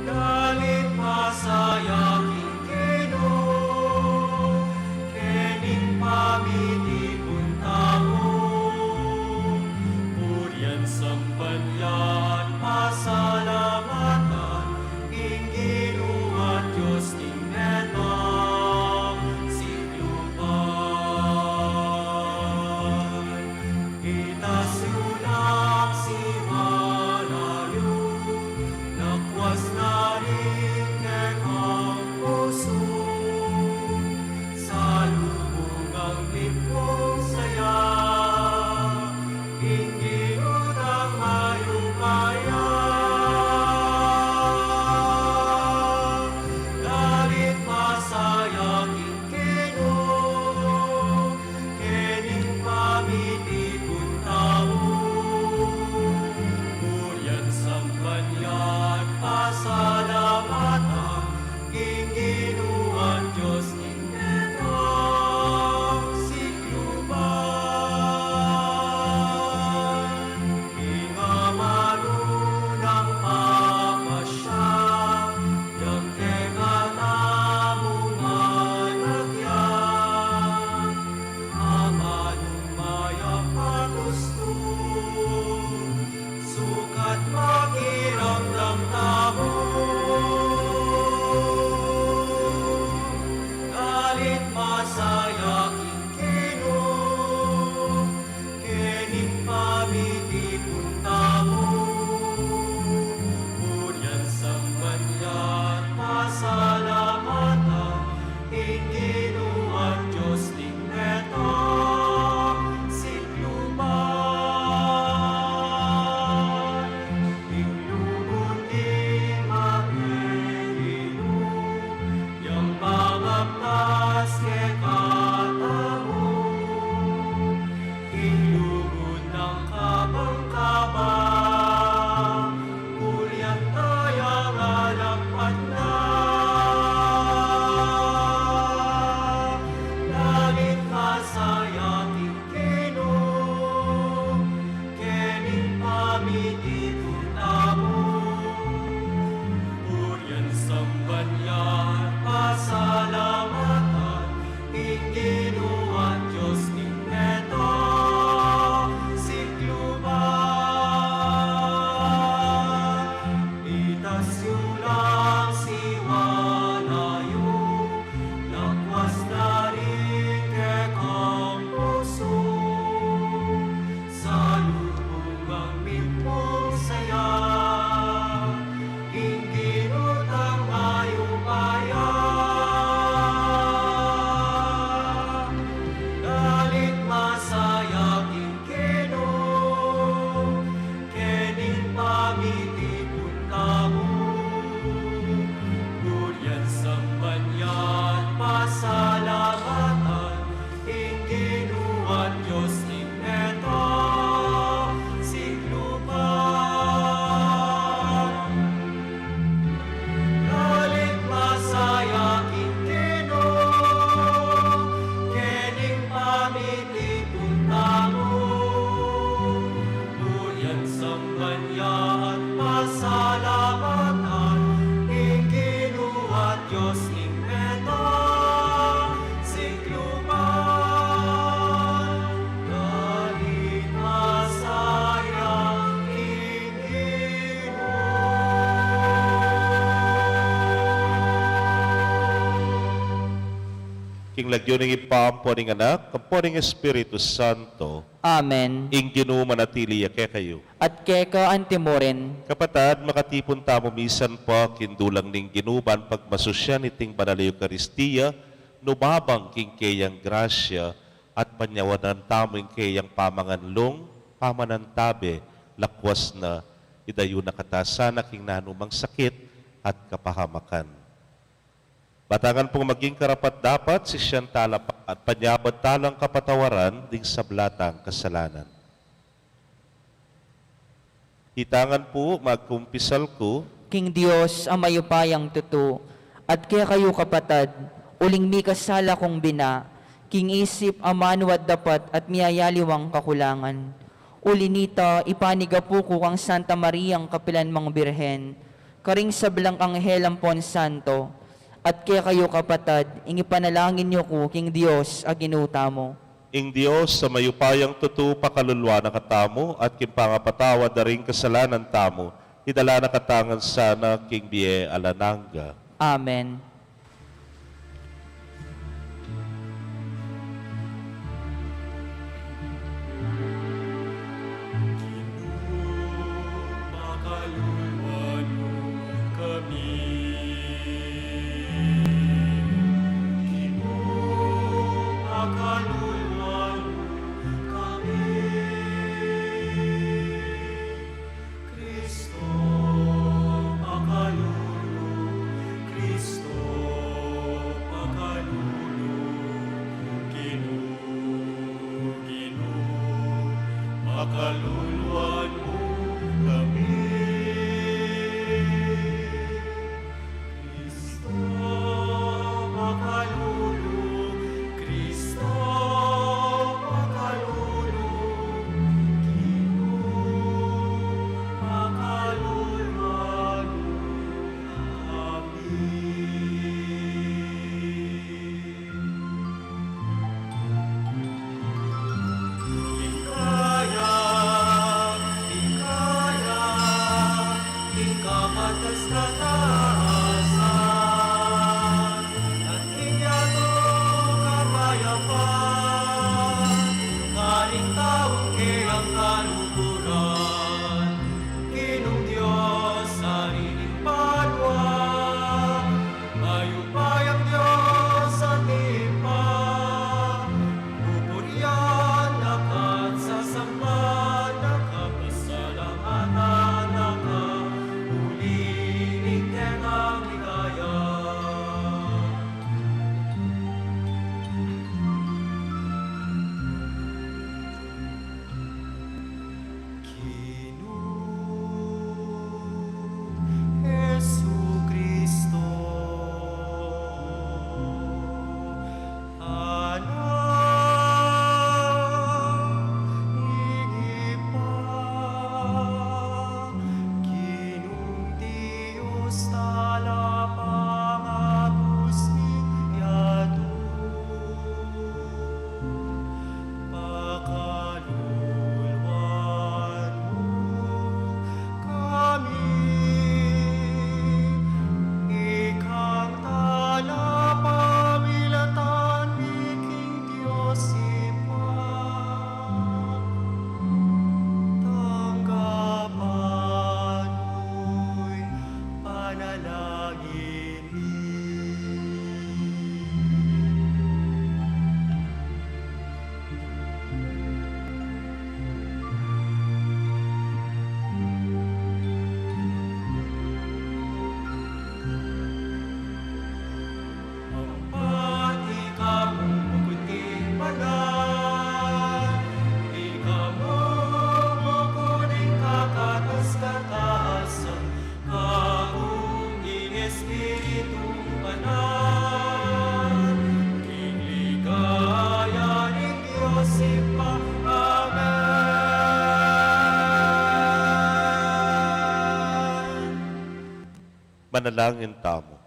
Dalit masaya kingkino, kening pamiti puntamo, purian sambanyan, pasalamatan, inginu at Diyos ning king lagyo ng ipampo ng anak, kampo ng Espiritu Santo, Amen. ing ginumanatili yake kayo. At keka antimorin, Kapatad, makatipon tamo misan pa kindulang ning ginuban pagmasusyan iting banal na Eukaristiya, numabang king kayang grasya at panyawanan tamo ing kayang pamanganlong, pamanantabe, lakwas na idayo na katasana king nanumang sakit at kapahamakan. Batangan pong maging karapat dapat si siyang talapak at panyabad talang kapatawaran ding sablatang kasalanan. Hitangan po magkumpisal ko, King Diyos, ang mayupayang tuto, at kaya kayo kapatad, uling mi kasala kong bina, king isip amanuad dapat at miyayaliwang kakulangan. Ulinita, ipaniga po ko kang Santa Mariang Kapilanmang Birhen, karing sablang anghel ampon santo, at kaya kayo kapatad, ingipanalangin niyo ko, king Diyos, aginuta mo. ing Diyos sa mayupayang tutu pakalulwa na katamo at kimpangapatawa da ring kasalanan tamo, idala na katangan sana king biye alananga. Amen. Makaluluan mo kami. Makaluluan mo kami. Kristo, makalulu. Kristo, makalulu. Ginu, makaluluan mo kami. Kristo, makalulu. Kristo, makalulu. Ginu, makaluluan mo kami. Hikaya, hikaya, hikapatas kataasan, at hinyato kapayapan, karing taong kayang kalukuran, Ginong Diyos sariling palwa, mayupayang Diyos sa timpa, pupurian nakat sa samba, nakapasalamatan nakaulining tengang ligaya. Jesucristo, anak igipa, Ginong Diyos talapang agus niyato, pakaluluan mo kami, ikang tala pamilatan miking Diyos ipag, tanggapan mo'y panalangin mi. Pati kamu mukuting banal, ikamu mukuning kakatas kataasan, kaung ing Espiritu banal, king ligaya ning Diyos ipa. Amen. Manalangin tamo.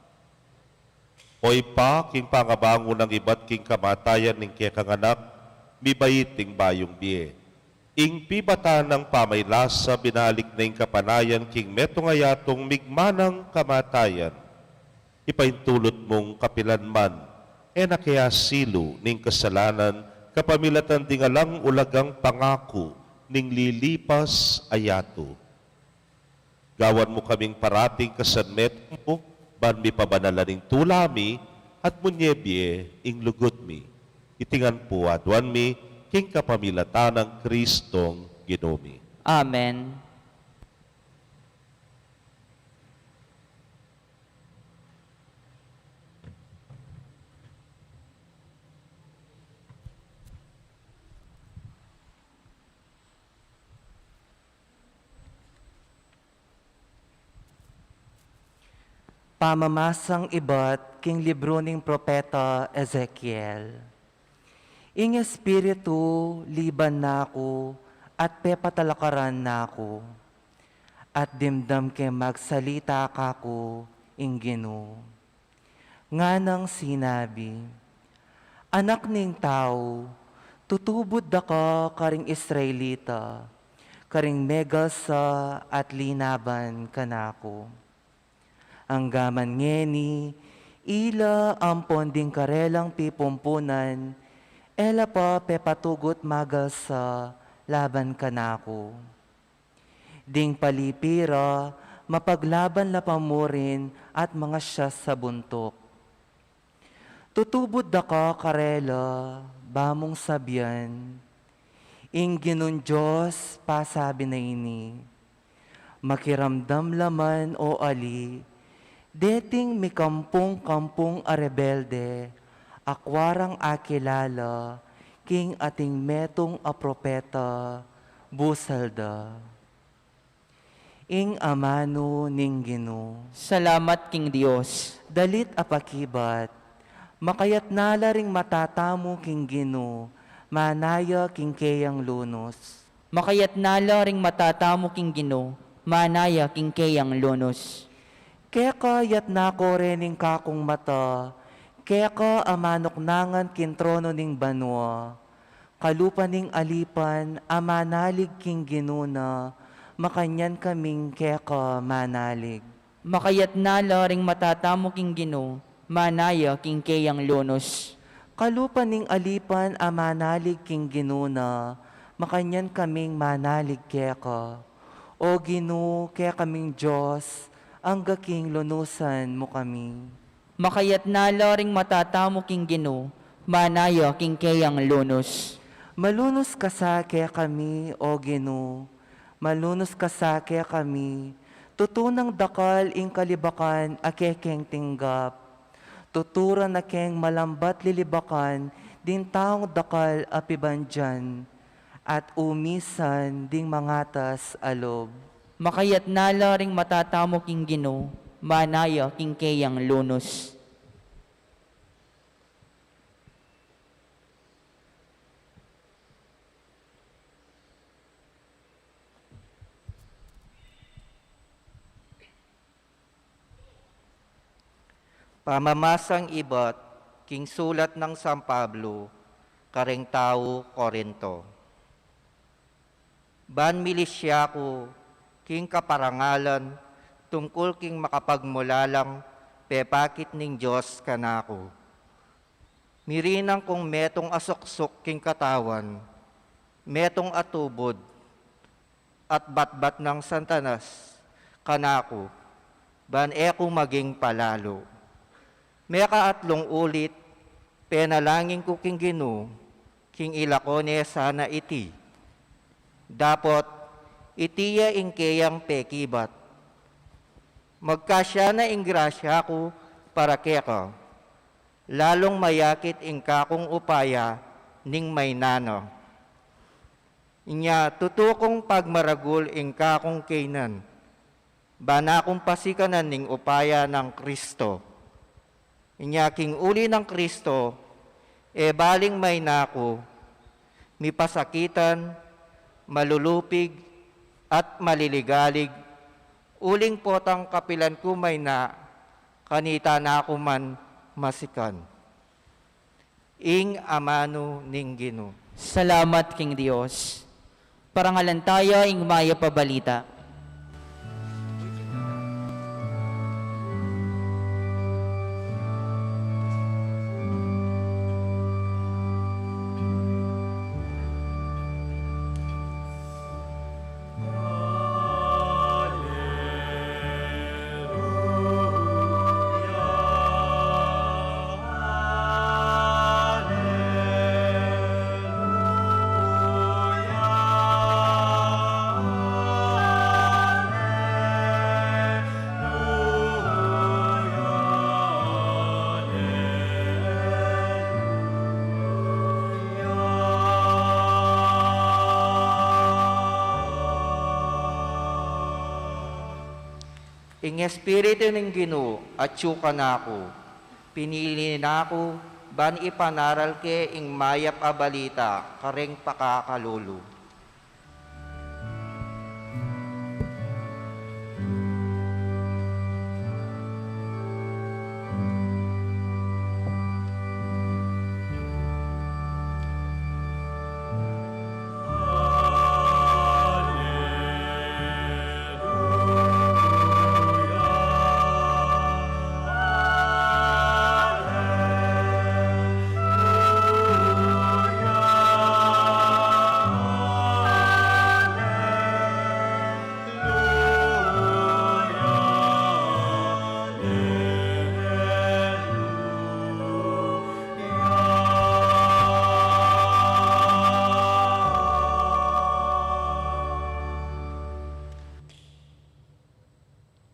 Oy pa, king pangabangon ng iba't king kamatayan ning kekanganak, mibayiting bayong biye. Ing pibata ng pamaylasa, binalik na ing kapanayan, king metongayatong migmanang kamatayan. Ipaintulot mong kapilanman, na kaya silo ning kasalanan, kapamilatan dingalang ulagang pangako ning lilipas ayato. Gawan mo kaming parating kasanmet mo, ban mi pabanalaning tulami, at munyebye ing lugot mi. Itingan po adwan mi, king kapamilatan ng Kristong Ginomi. Amen. Pamamasang iba't king libro ning propeta Ezekiel. Ing espiritu liban nako at pepatalakaran nako, at dimdam ke magsalita kako ing Ginoo. Nga nang sinabi, anak ning tao, tutubod da ka karing Israelita, karing megasa at linaban kanako. Ang gaman ngeni, ila ang ponding karelang pipumpunan, ela pa pepatugot magas sa laban kanako. Ding palipira, mapaglaban la pamurin at mga siyas sa buntok. Tutubod da ka karela, bamong sabyan, ing Ginon Diyos pasabi na ini, makiramdam laman o ali, deting mi kampung-kampung a rebelde, akwarang akilala, king ating metong a propeta, busalda. Ing amano ning Ginoo, Salamat king Dios. dalit apakibat, makayat nala ring matatamo king Ginoo, manaya king keyang lunos. Makayat nala ring matatamo king Ginoo, manaya king keyang lunos. Kaya kayat nako rening kakong mata, kaya ka amanok nangan kintrono ning banwa, kalupa ning alipan, amanalig king ginuna, makanyan kaming kaya ka manalig. Makayat nala ring matatamo king Ginoo, manaya king keyang lunos. Kalupa ning alipan, amanalig king ginuna, makanyan kaming manalig kaya ka. O Ginoo, kaya kaming Diyos, ang gaking lunusan mo kami. Makayat nala ring matatamo king Ginoo, manaya king keyang lunos. Malunos ka sa kaya kami, O Ginoo, malunos ka sa kaya kami, tutunang dakal ing kalibakan akekeng tinggap, tuturan na keng malambat lilibakan, din taong dakal apibandyan, at umisan ding mangatas alob. Makayat nala ring matatamo king Ginoo, manaya king keyang lunos. Pamamasang iba't king sulat ng San Pablo, kareng tao Korinto. Ban milisya ko, king kaparangalan, tungkol king makapagmulalang, pepakit ning Diyos kanako. Mirinang kong metong asuksok king katawan, metong atubod, at batbat ng santanas, kanako, ban eko maging palalo. Meka atlong ulit, penalangin ko king Ginoo, king ilakone sana iti. Dapot, itiya ing keyang pekibat. Magkasya na ing grasya ko para keka, lalong mayakit ing kakong upaya ning may nano. Inya tutukong pagmaragul ing kakong kainan, banakong pasikanan ning upaya ng Kristo. Inya king uli ng Kristo, e baling may nako, mipasakitan, malulupig, at maliligalig, uling potang kapilan ko may na, kanita na ako man masikan. Ing amano ning Ginoo. Salamat king Dios. Parangalan tayo ing maya pabalita. Ing espiritu ng Ginoo at tsuka na ako. Pinili na ako, ban ipanaral ke ing mayap a balita, kareng pakakalulu.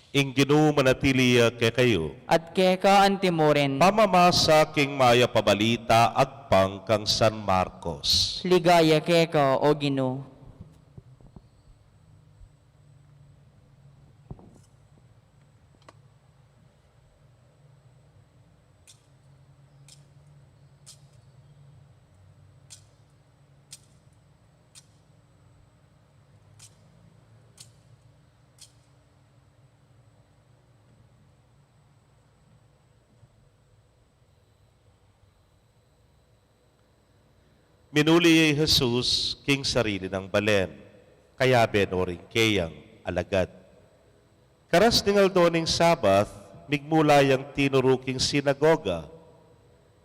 Ing Ginoo manatili kay kayo. At keka antimoren, Pamamasa king maya pabalita agpang kang San Marcos. ligaya keka o Ginoo. Minuli Jesus king sarili ng balen, kaya benoring keyang alagad. Karas ningal doning Sabath, migmulayang tinuruking sinagoga,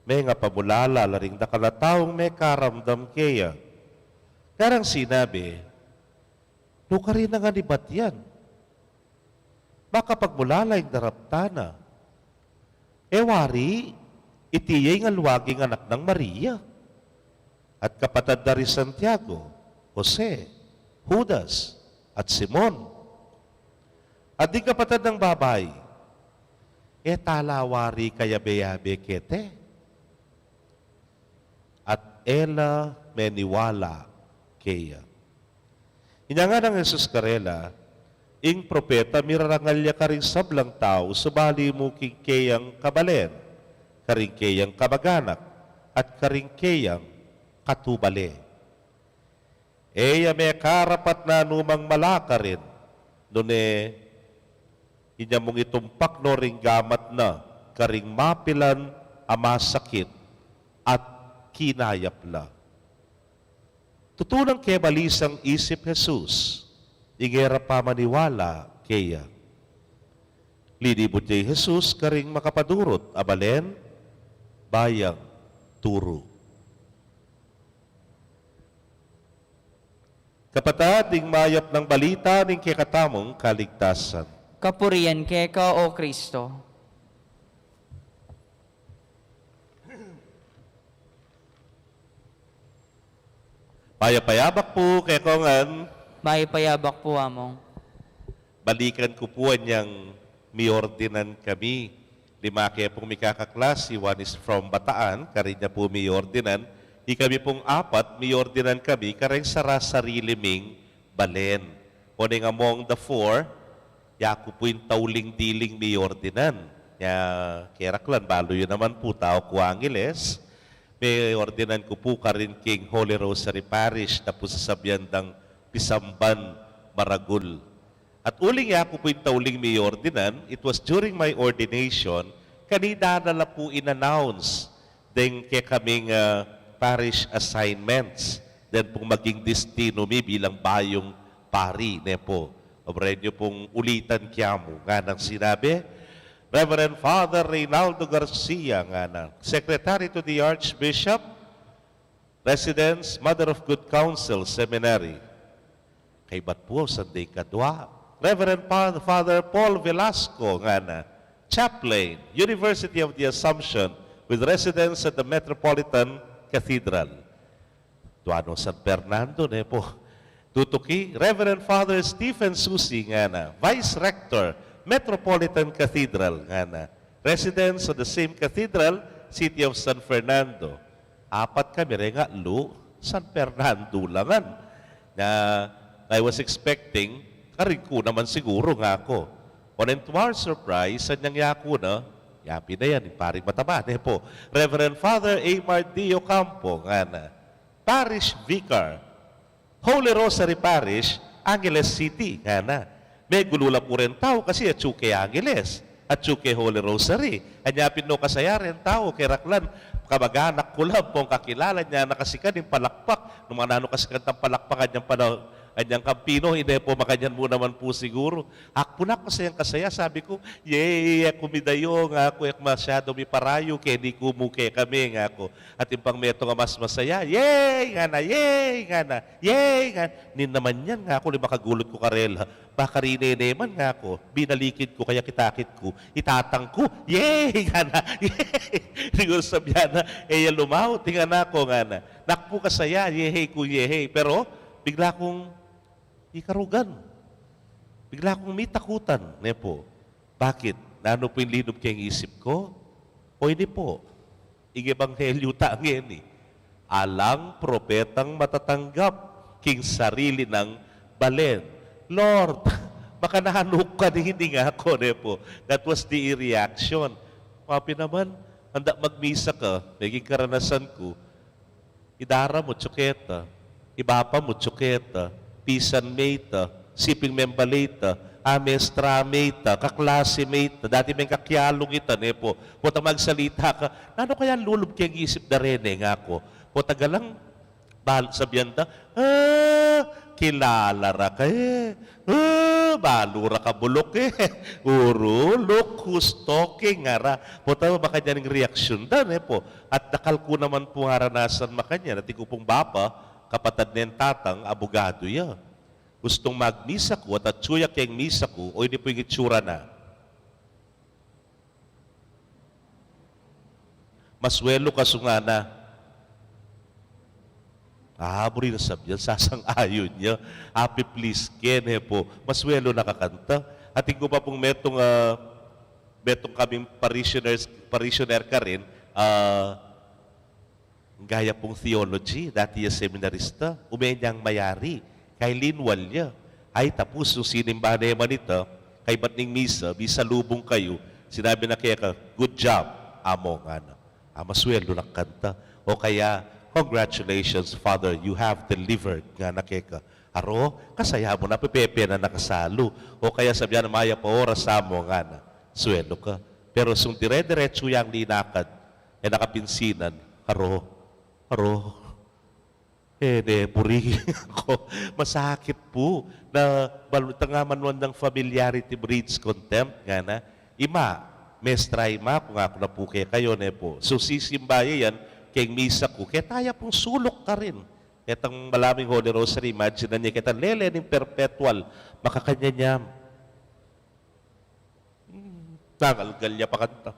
may nga pamulala laring nakalataong may karamdam keya. Karang sinabi, luka rin na nga ni ba't yan? Baka pagmulala yung daraptana. Wari, itiyay nga luwaging anak ng Maria. At kapatid na rin Santiago, Jose, Judas, at Simon. At di kapatid ng babay, talawari kaya beyabe kete. At ela meniwala keya. Inya nga ng Jesus karela, ing propeta mirarangalya ka rin sablang tao, subali mo king keyang kabalen, karing keyang kamaganak, at karing keyang katubale. Eya may karapat na numang malaka rin, nune inya mong itumpak no ring gamat na, karing mapilan ama sakit at kinayapla. Tutunang kaya balisang isip Jesus, ingera pa maniwala kaya. Lidibot jay Jesus karing makapadurot, abalen, bayang turo. Kapatid, ding mayap ng balita ning kikatamong kaligtasan. Kapurian keka o Kristo. Payapayabak po kay Kongan, May payabak po among. balikan ko po niyang miordinan kami. 5 kaya pong mikakaklase, 1 is from Bataan, karin niya po miordinan. Kami pong 4, miordinan kami, kareng sarili ming balen. Kuning among the 4, yaku po yung tauling-diling miordinan. Keraklan, balo yun naman po, tao ko Angeles. May ordinan ko po karin king Holy Rosary Parish na po sa sabyandang Pisamban, Maragul. At uling yaku po yung tauling miordinan, it was during my ordination, kanina na po in-announce din kay kaming parish assignments. Then pong maging destino mi bilang bayong pari ne po. Obray niyo pong ulitan kiyamo nga nang sinabi, Reverend Father Reynaldo Garcia nga na, Secretary to the Archbishop, Residence, Mother of Good Counsel Seminary. Kay ba't po sa day kadwa? Reverend Father Paul Velasco nga na, Chaplain, University of the Assumption, with residence at the Metropolitan Cathedral. Tuano San Fernando ne po. Tutuki, Reverend Father Stephen Susi nga na, Vice Rector, Metropolitan Cathedral nga na, residence of the same cathedral, City of San Fernando. 4 kami rin nga, San Fernando langan. Na I was expecting, karin ko naman siguro nga ako. On and to our surprise, sanyang yako na, yapi na yan, paring mataba, po. Reverend Father A. Mardio Campo, nga na, Parish Vicar, Holy Rosary Parish, Angeles City, nga na. May gulula po rin tao kasi at Chuke Angeles, at Chuke Holy Rosary. Anyapin no kasaya rin tao, kay Raklan, kamag-anak ko lang po ang kakilala niya, nakasikan yung palakpak. Nung mga nano kasikan ng palakpak, kanyang panahon, anyang kampino, hindi po makanyan mo naman po siguro. Akpo na kasayang-kasaya, sabi ko, yay, kumidayo nga ako, masyado may parayo, kaya di kumuke kami nga ako. At yung pang meto nga mas masaya, yay, nga na, yay, nga na, yay, nga. Nin naman yan nga ako, makagulot ko karela. Baka rin-eneman nga ako, binalikid ko, kaya kitakit ko, itatang ko, yay, nga na, yay. Siguro sabihan na, lumaw, tinga na ako nga na. Nakpo kasaya, yehey ko, yehey. Pero, bigla kong ikarugan. Bigla akong may takutan. Nepo, bakit? Nano po yung linob kayong isip ko? O hindi po. Ing-ebanghelyo tangin eh. Alang propetang matatanggap king sarili ng balen. Lord, baka nahanok ka ni hindi nga ako, nepo. That was the reaction. Papi naman, handa magmisa ka, naging karanasan ko, idara mo, tsuketa, ibapa mo, tsuketa, pisan mata, siping membalita, amestra mata, kaklase mata, dati may kakyalong ita, nepo. Puta magsalita ka, nano kaya lulub kayang isip na rin nga ako. Puta galang, sabihan ta, kilala ra ka balura ka bulok uro, look who's talking nga ra. Puta baka dyan yung reaksyon da, nepo. At nakal ko naman po haranasan makanya, nati ko pong bapa, kapatid ng tatang, abogado ya. Gustong magmisa ko at atsuya kayang misa ko, o hindi po yung itsura na. Maswelo ka sungana. Buri na sabihan, sasang-ayon niya. Happy please, kene po. Maswelo nakakanta. Ating ko pa pong metong kaming parishioner ka rin, gaya pong theology, dati yung seminarista, umenyang mayari, kay linwal niya. Ay tapos, yung sinimba na yaman ito, kay batning misa, bisalubong kayo, sinabi na kaya ka, good job, amo nga na. Maswelo nakakanta. O kaya, congratulations, Father, you have delivered nga na kaya ka. Aro, kasaya mo na, pepepe na nakasalo. O kaya sabihan na maya pa oras sa mo nga na, swelo ka. Pero sung dire-diretso yung linakad, nakapinsinan, aro, puri ako. Masakit po na balutang nga manuan ng familiarity breeds contempt nga na. Ima, mestra ima, kung ako na po kayo, nepo. So sisimbaya yan, kayong misa ko, kaya tayo pong sulok ka rin. Itang malaming Holy Rosary, imagine na niya, kita lele ng perpetual, makakanya niya. Nangalgalya pa kanta.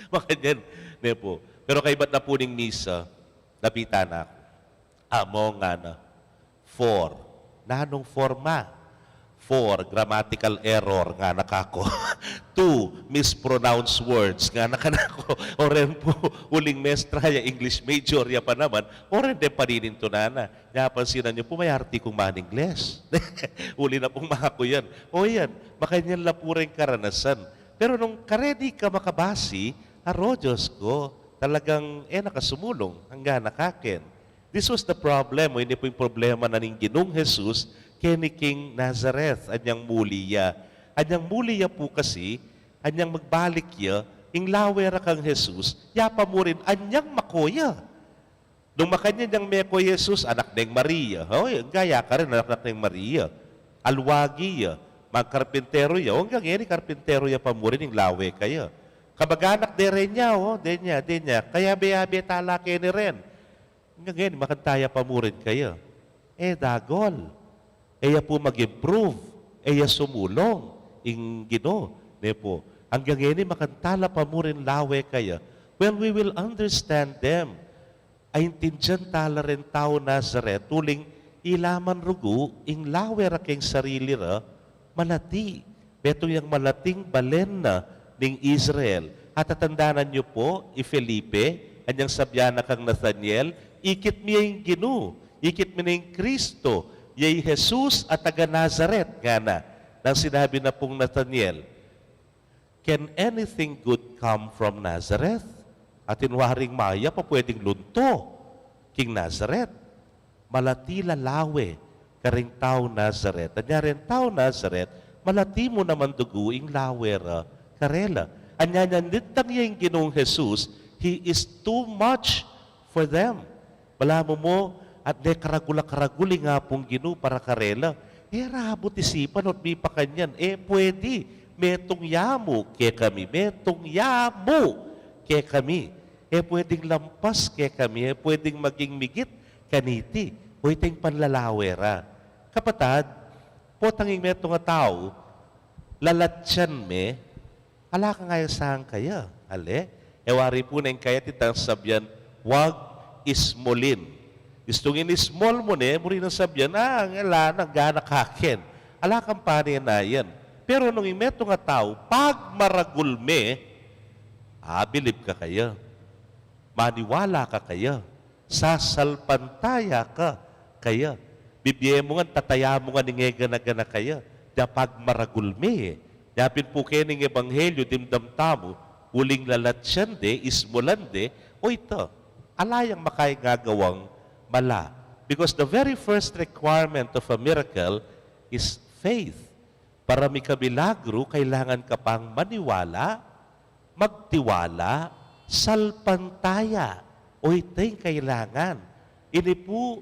Makanyan, nepo. Pero kay ba't na po ng misa, napita na ako. Amo nga na. 4. Nanong forma? 4. Grammatical error nga nakako. 2. Mispronounced words nga nakanako. O rin po, uling mestra ya English major ya pa naman. O rin din panininto na. Napansinan niyo po, may arti kong man-Ingles. Uli na pong mahako yan. O yan, makanyan lang po rin karanasan. Pero nung karedi ka makabasi, Diyos ko, talagang nakasumulong hanggang nakakin. This was the problem. Hindi po yung problema na ning Ginong Jesus kini King Nazareth, anyang muliya. Anyang muliya po kasi, anyang magbalik ya, ing lawera kang Jesus, yapa mo rin, anyang makoya. Nung makanya niyang meko Jesus, anak ng Maria. Gaya ka rin, anak ng Maria. Alwagi ya, magkarpintero ya. Hanggang yan, karpintero ya pa mo rin, ing lawe kaya. Kabag-anak de rin niya, de niya. Kaya beyabe talake ni rin. Hanggang yan, makantaya pa mo rin kaya. Dagol. Eya po mag-improve. Eya sumulong. Ing Gino. Nepo. Hanggang yan, makantala pa mo rin lawe kaya. Well, we will understand them. Ay intindihan tala rin tao Nazaret, tuling ilaman rugo, ing lawe ra keng sarili ra, malati. Beto yung malating balen na ning Israel. At tatandanan niyo po, Felipe, anyang sabyana kang Nathaniel, ikit mi yung Gino, ikit mi yung Kristo, yay Jesus at taga Nazaret, nga na, nang sinabi na pong Nathaniel, Can anything good come from Nazareth? At inwaring maya pa pwedeng lunto. King Nazareth. Malati lalawe. Karing tao Nazareth. Anya rin tao Nazareth. Malati mo naman duguing lawera. Karela. Anya nitang yung Ginoong Jesus, He is too much for them. Malamo mo, at de karagula-karaguli nga pong Ginoo para karela. Rabot isipan at may pa kanyan. Pwede. Metong yamu ke kami. Metong yamu ke kami. Pwedeng lampas ke kami. Pwedeng maging migit kaniti. Pwedeng panlalawera. Kapatad, potanging metong nga tao, lalatyan me, ala ka ngayon saan kaya? Ale? Ewari po na yung kaya titang sabyan, wag ismolin. Gustong in-small mo ne, muri na sabyan, ngala, nagana kakin. Ala kang panin na yan. Pero nung imeto nga tao, pag maragul me, bilib ka kaya. Maniwala ka kaya. Sasalpantaya ka kaya. Bibiyay mo nga, tataya mo nga ningegana-gana kaya. Pag maragul me, yapin po kayo ng ebanghelyo, dimdam tamo, uling lalatsyan de, ismulan de, o ito, alayang makay gagawang mala. Because the very first requirement of a miracle is faith. Para may kabilagro, kailangan ka pang maniwala, magtiwala, salpantaya. O ito'y kailangan. Ini po,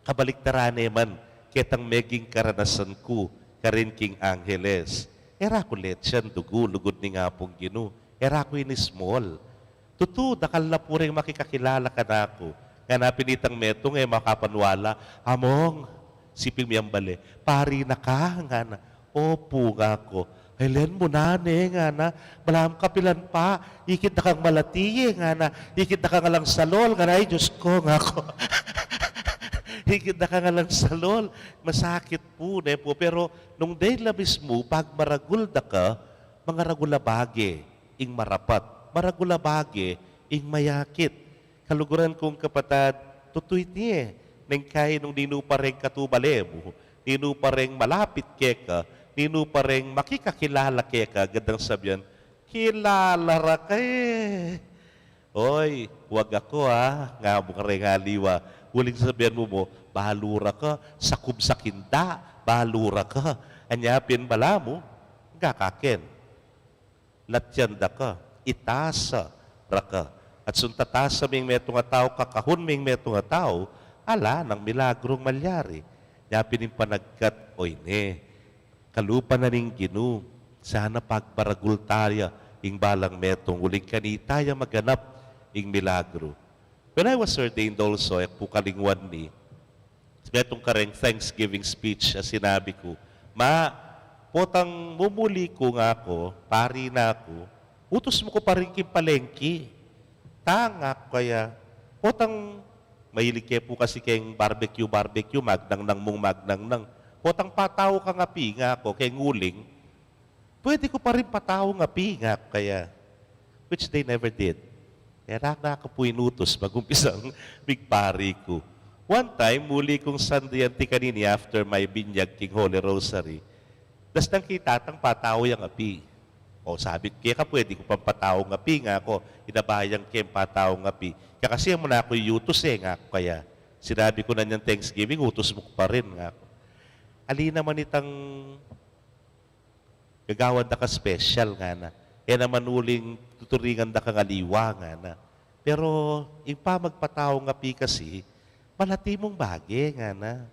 kabaliktaran naman, ketang meging karanasan ko, karin king Angeles. Kulit siyan, dugo, lugod ni nga pong Ginoo. Ko ini small. Tutu, dakal na po rin makikakilala ka na ako. Nga napinitang metong makapanwala, among, sipil miyang bali, pari na ka, nga na. Opo nga ko. Helen mo na, nga na. Malam kapilan pa. Ikit na kang malatiye, nga na. Ikit na kang alang salol, nga na. Ay, Diyos ko, nga ko. Ikit na kang alang salol. Masakit po, ne po. Pero, nung day labis mo, pag maragul da ka, mga ragulabage, ing marapat. Maragulabage, ing mayakit. Kaluguran kong kapatad, tutuit niya. Nang kaya nung ninu pa rin katubale mo, ninu pa rin malapit keka, ninu pa rin makikakilala keka, gandang sabihan, kilala ra kay. Oy, huwag ako nga mo ka rin aliwa. Huling sabihan mo, bahalura ka, sakub sa kinda, bahalura ka. Anyapin bala mo, gakakin. Latyanda ka, itasa ra ka. At suntatasa ming meto nga tao, kakahon ming meto nga tao, ala, ng milagrong malyari. Yapin yung panagkat, oy ne, kalupa na ning Ginoo, sana pagbaragul tayo, ing balang metong, uling kanitaya maganap, ing milagro. When I was ordained also, po kalingwan ni, metong kareng Thanksgiving speech, sinabi ko, potang mumuli ko nga ako, pari na ako, utos mo ko pa rin palengki. Tanga kaya, potang mahilig kayo po kasi kayong barbecue, magnang mong magnang. Potang pataw ka nga pinga ako, kay nguling, pwede ko pa rin pataw nga pinga kaya, which they never did. Kaya na po inutos, magumpisang bigpari ko. One time, muli kong sandayanti kanini after my binyag king Holy Rosary, das nang kitatang pataw yung api. O sabi, kaya ka pwede ko pang pataw nga pi nga ako, inabayang kaya pataw nga pi. Kaya kasi mo na ako yutos nga ako kaya. Sinabi ko na niyang Thanksgiving, utos mo pa rin nga ako. Ali naman itang gagawan da ka special nga na. Kaya naman uling tuturingan da ka ngaliwa nga na. Pero yung pa magpataw nga pi kasi, malati mong bagay nga na.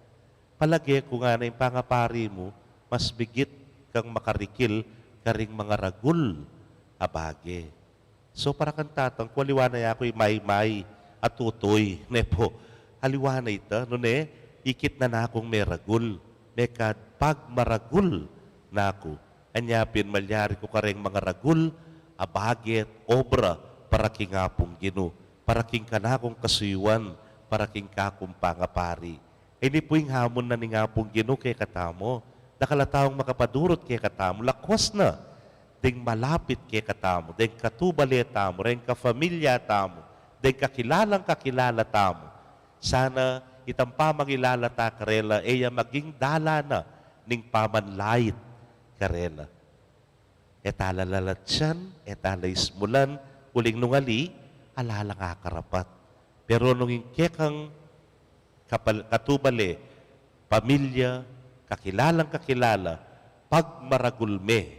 Palagi ko nga na yung pangapari mo, mas bigit kang makarikil karing mga ragul abage. So para kang tatang, kualiwanay ako'y may at tutoy. Nepo, aliwanay ito, no ne, ikit na akong may ragul. Mekad, pag maragul na ako, anyapin malyari ko karing mga ragul, abage, obra, para king apong Ginoo, para king kanakong kasuyuan, para king kakong pangapari. Ini po yung hamon na ni apong Ginoo kay katamo. Nakalatawang makapadurot kay katamo, lakwas na, ding malapit kay katamo, ding katubali tamo, ding kafamilya tamo, ding kakilala tamo. Sana itang pamangilala ta karela, maging dala na ning pamanlait karela. etala lalatsan, etala ismulan, uling nungali, alala nga karapat. Pero nung kekang katubali, pamilya, kakilalang kakilala, pag maragulme,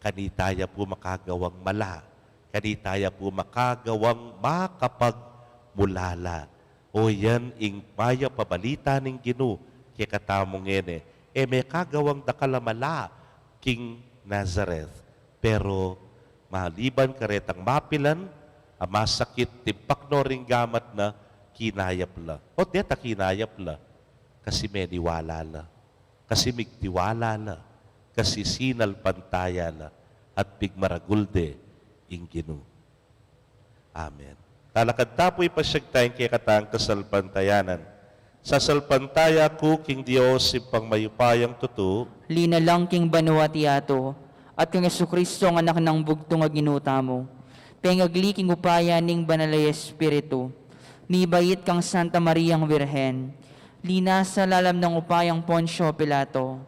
kanitaya po makagawang mala, kanitaya po makagawang makapagmulala. O yan, ing maya pabalita ning Ginu, kaya katamong ene, may kagawang dakalamala, King Nazareth. Pero maliban karetang mapilan, masakit timpak no ring gamat na kinayap la. O deta kinayap la. Kasi may niwala la. Kasi migtiwala la. Kasi sinal pantaya la. At pigmaragulde ing Ginu. Amen. Talakad tapoy pasyag tayong kaya katang kasalpantayanan. Sa salpantaya ko, King Diyos, ipang mayupayang tutu, Linalang king banwa ti ato, at kang Jesucristo ang anak ng bugtong nga ginuta mo. Pengagli king upaya ning banalay Espiritu, ni bayit kang Santa Mariang Virhen, lina sa lalam ng upayang Poncio Pilato,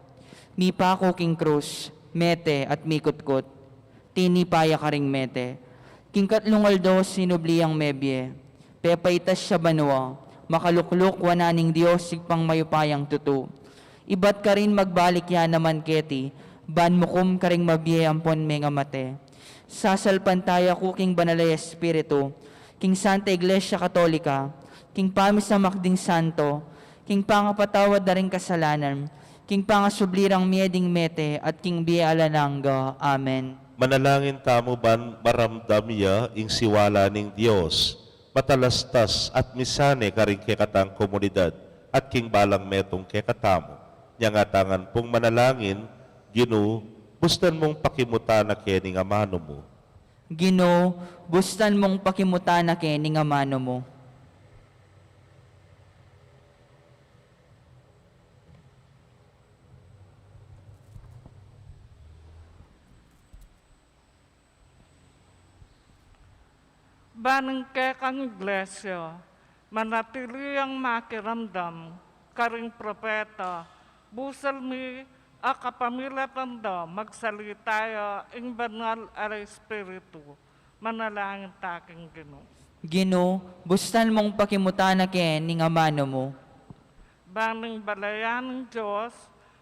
ni pako king krus, mete at mikutkot, tinipaya ka ring mete, king katlungaldo sinubliyang mebye, pepaitas siya banwa, makalukluk wananing Diyos sigpang mayupayang tutu. Ibat ka rin magbalik yan naman keti, ban mukum ka rin mabye ampon mga mate. Sasalpantaya ko king banalay Espiritu, king Santa Iglesia Katolika, king pamis na makding santo, king pangapatawad na rin kasalanan, king pangasublirang mieding mete, at king bialananga. Amen. manalangin tamo ban maramdam ya ing siwala ning Dios, matalastas at misane karing kekatang komunidad, at king balang metong kekatamo. Nyangatangan pong manalangin, Ginu, bustan mong pakimutan na kening amano mo. Gino, bustan mong pakimutan na kening amano mo. Banang kekang iglesia, manatili ang makiramdam, karing propeta, busal mi akapamilatanda, magsalitayo, ing banal ara Espiritu, manalangin taking Gino. Gino, bustan mong pakimutan na kening amano mo. Baning balayan ng Diyos,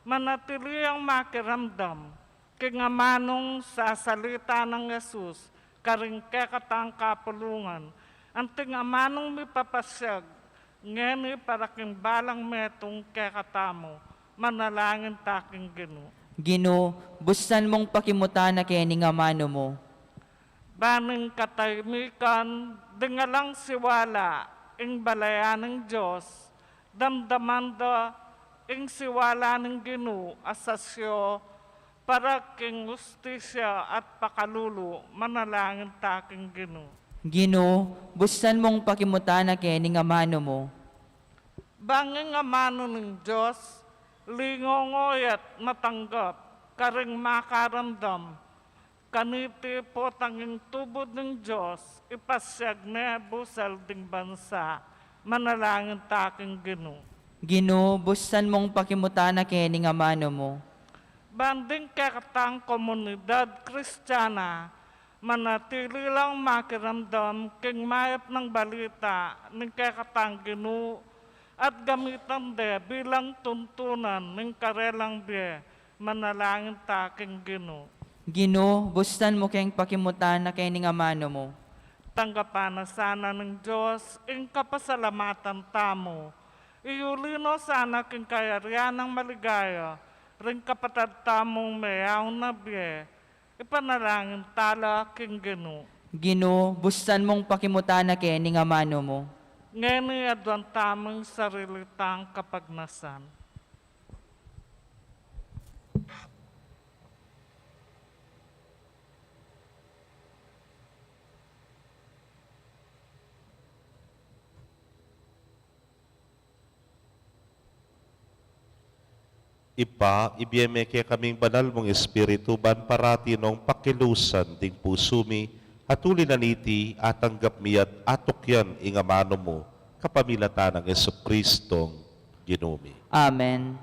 manatili ang makiramdam, kingamanong sa salita ng Yesus, karing kekatang kapulungan, anting amanong mipapasyag, ngeni para king balang metong kekatamo, manalangin taking Gino. Gino, bustan mong pakimutan na kening amano mo. Baning katahimikan, dingalang siwala, ing balayan ng Diyos, damdamanda, ing siwala ng Gino, asasyo, para king ustisya at pakalulu, manalangin taking Gino. Gino, bustan mong pakimutan na kening amano mo. Banging amano ng Diyos, lingongoy at matanggap, karing makaramdam, kaniti po tanging tubod ng Diyos, ipasyag na busal ding bansa, manalangin taking Gino. Gino, bustan mong pakimutan na kening amano mo. Banding kakatang komunidad Kristiyana, manatili lang makiramdam king mayap ng balita ng kakatang Gino at gamitan de bilang tuntunan ng karelang biye, manalangin taking Gino. Gino, bustan mo keng pakimutan na kening amano mo. Tanggapan na sana ng Diyos ing kapasalamatan tamo. Iulino sana king kayarian ng maligaya, ring kapatad tamong mayaw na biye, ipanalangin tala king Gino. Gino, bustan mong pakimutan na kening amano mo. Ngeni adwan tamang sarilitang kapagnasan. Ibiyeme kaya kaming banal mong Espiritu, ban parati nung pakilusan ding pusumi, atuli na niti atanggap miyat atukyan ingamano mo, kapamilatan ng Jesucristong Ginumi. Amen.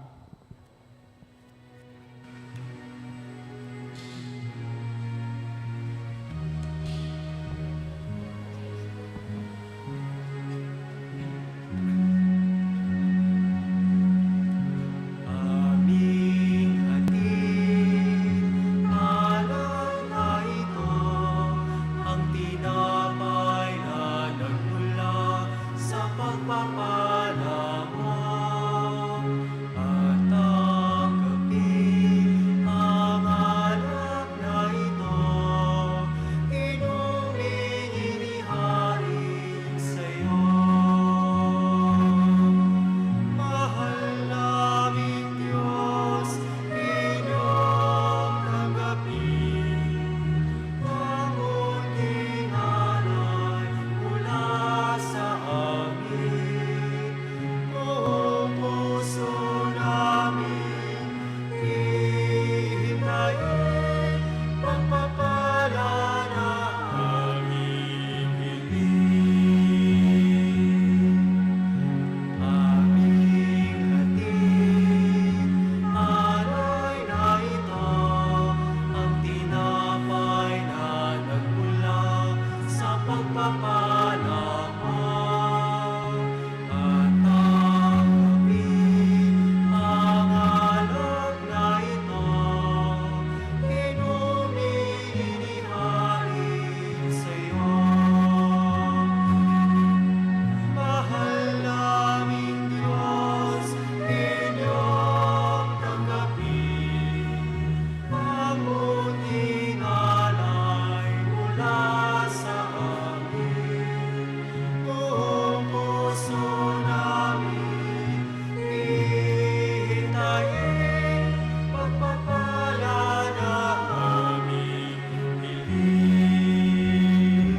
pagpapalaman at tanggapin ang alok na ito. Inuminihalin sa'yo. Mahal naming Diyos, inyong tanggapin ang munting alay mula sa amin. Buong puso namin hihintayin pagpapala na aming hiling.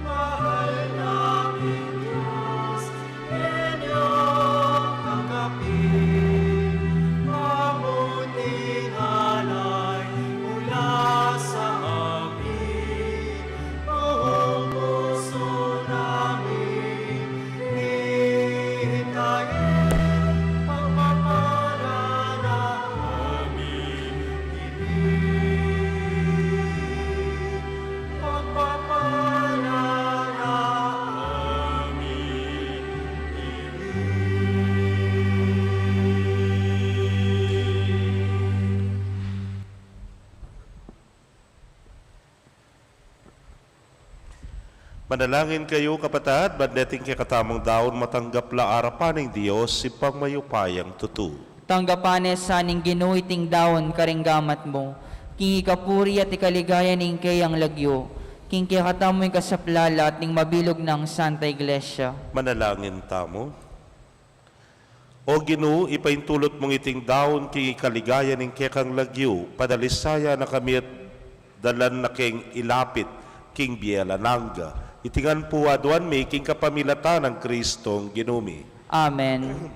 Mahal naming Diyos, inyong tanggapin ang munting alay mula sa amin. Buong puso namin hihintayin pagpapala na aming hiling. Pagpapala na aming Manalangin kayo, kapatid, bandeting kay katamang daon, matanggap la arapan ng Diyos, si pangmayupayang tutu. Tanggapanes sa ning ginuiting dawon karinggamat mo, king ikapuri at ikaligaya ning kayang lagyo, king katamoy kasaplala at ning mabilog ng Santa Iglesia. Manalangin tamo. O Ginoo, ipaintulot mong iting daon, king ikaligaya ng kekang lagyo, padalisaya na kami at dalan na king ilapit, king bielananga. Itingan po aduan may king kapamilatan ng Kristong ginumi. Amen.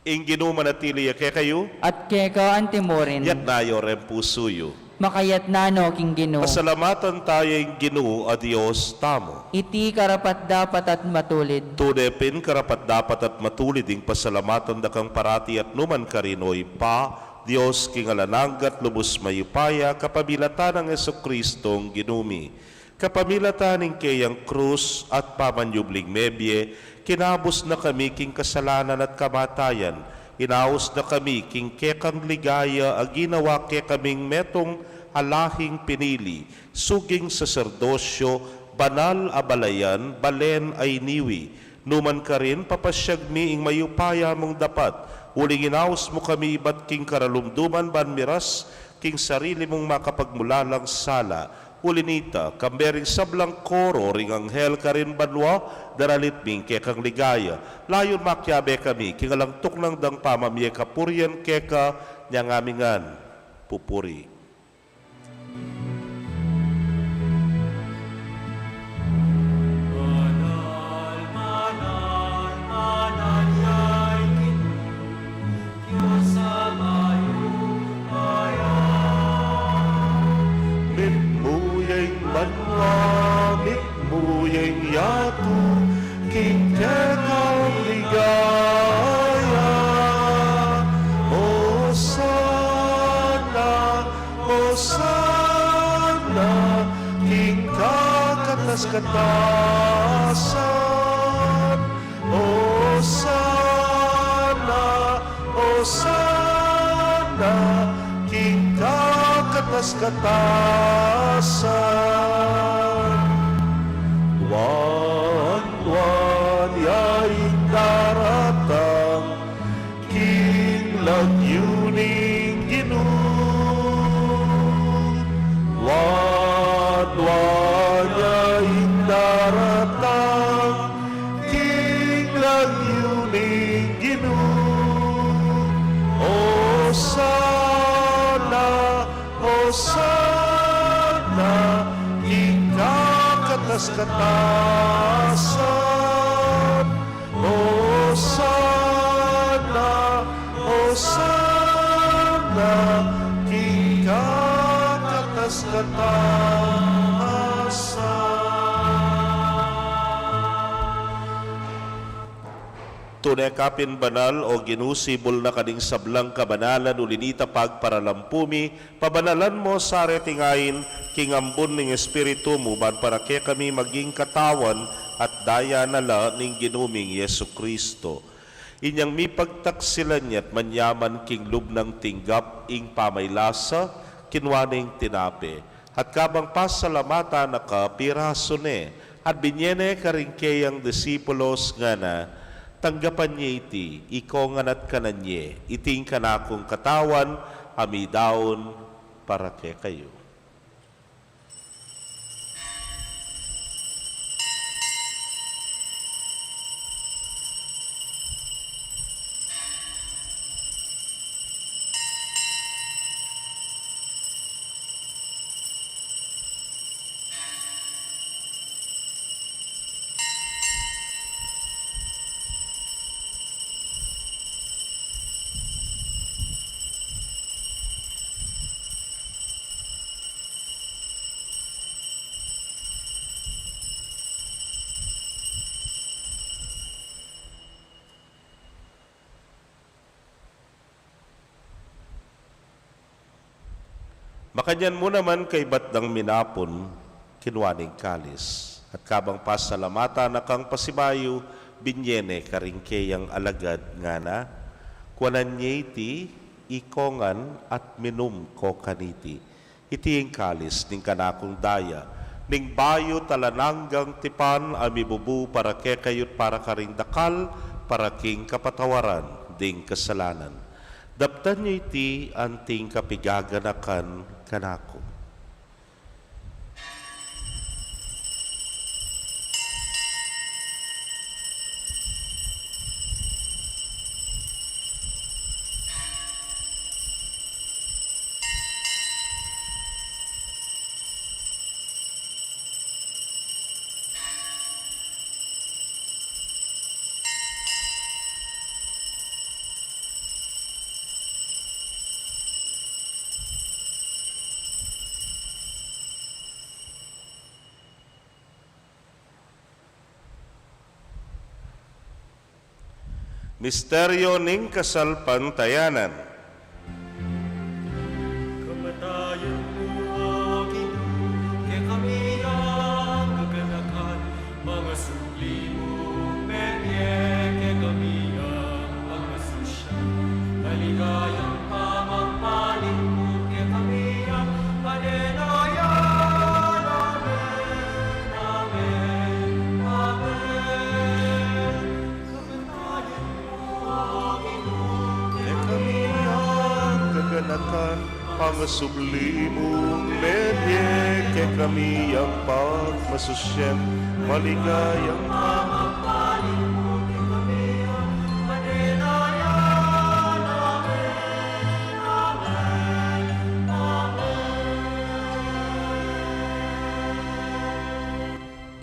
Ing Ginoo manatili kay kayo, At keka antimorin, yat nayo rin pusuyo. makayat nano king Ginoo. Pasalamatan tayo ing Ginoo a Diyos tamo. Iti karapat dapat at matulid. Tunepin karapat dapat at matulid ing pasalamatan da kang parati at numan karinoy pa, Diyos king alananggat lubos mayupaya, kapamilatan ng Jesucristong ginumi. Kapamilatan ing kayang krus at pamanyubling mebye, kinabos na kami king kasalanan at kamatayan. Inaos na kami king kekang ligaya, aginawa ke kaming metong alahing pinili, suging saserdosyo, banal abalayan, balen ay niwi. Numan ka rin, papasyag mi ing mayupaya mong dapat. Uling inaos mo kami iba't king karalumduman ban miras, king sarili mong makapagmulalang sala. Ulinita, kambering sablang koro, ring anghel ka rin banwa, daralit ming kekang ligaya. Layon makyabe kami, kingalangtok ng dang pamamye kapuryan keka, nyangamingan, pupuri. Manal, manal, manal, ya'y Diyos sa mayupayan. Mitmuyeng banwa, mitmuyeng yatu, king kekang ligaya. O sana, king kakatas-katasan. O sana, king kakatas-katasan. Tuan-tuan yaing daratang, king lagyuning ginoo. Tuan-tuan yaing daratang, king lagyuning ginoo. O sana, king kakatas-katasan. O sana, king kakatas-katasan. Tunay kapin banal o ginusibol na kading sablang kabanalan ulinita pagparalampumi, pabanalan mo sa retingain, king ambon ning Espiritu mo, ban para kaya kami maging katawan at daya nala ning ginuming Yesu Kristo. Inyang mi pagtaksilan niya't manyaman king lubnang tinggap, ing pamaylasa, kinwaning tinape. At kabang pasalamata na kapiraso ne, at binyene karingkeyang disipulos nga na, tanggapan niya iti, ikongan at kananye, iting kanakong katawan, amidaon para kay kayo. Makanyan mo naman kay batdang minapon, kinwaning kalis. At kabang pasalamata na kang pasimayo, binyene karingkeyang alagad nga na, kuanan niya iti, ikongan at minum ko kaniti. Iti yung kalis ning kanakong daya, ning bayo talananggang tipan, amibubu para kekayot para karing dakal, para king kapatawaran, ding kasalanan. Daptan niyo iti anting kapigaganakan kanako. Misteryo ning kasalpantayanan. Kamatayan mo aking kaya kami ang kaganakan, mga sukli mo, menye, kaya kami ang mga susya. Maligayang pamagpaling mo, kaya kami ang pananayan. Amen, amen, amen. Kamatayan Kami ang kaganakan, pangasubli mong menye, kay kami ang pagmasusyan, maligayang pamagpaling mo, kaya kami ang pananayan. Amen, amen, amen.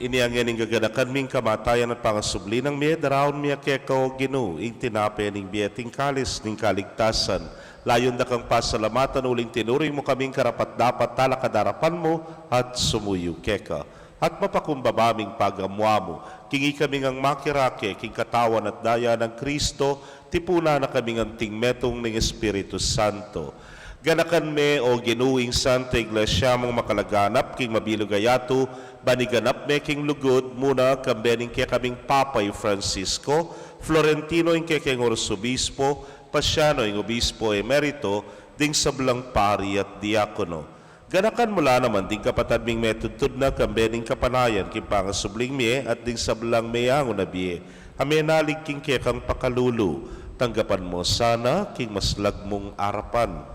Ini ang yaning gaganakan ming kamatayan at pangasubli ng miya, daraon miya keko ginu, ing tinape ning biyating kalis ning kaligtasan. Layon na kang pasalamatan, uling tinuri mo kaming karapat dapat talakadarapan mo at sumuyo keka. At mapakumbabaming pagamwa mo, kingi kaming ang makirake, king katawan at daya ng Kristo, tipuna na kaming ang tingmetong ng Espiritu Santo. Ganakan me o ginuing Santa Iglesia mong makalaganap, king mabilugayato, baniganap me king lugod, muna kambening kaya kaming Papay Francisco, Florentino ing kaya Orsobispo, Pasiano ing Obispo Emerito, ding sablang pari at diakono. Ganakan mula naman ding kapatad ming metudtud na kambening kapanayan, king pangasubling mie at ding sablang meyango na biye. Amenalig king kaya kang pakalulu, tanggapan mo sana king maslag mong arapan.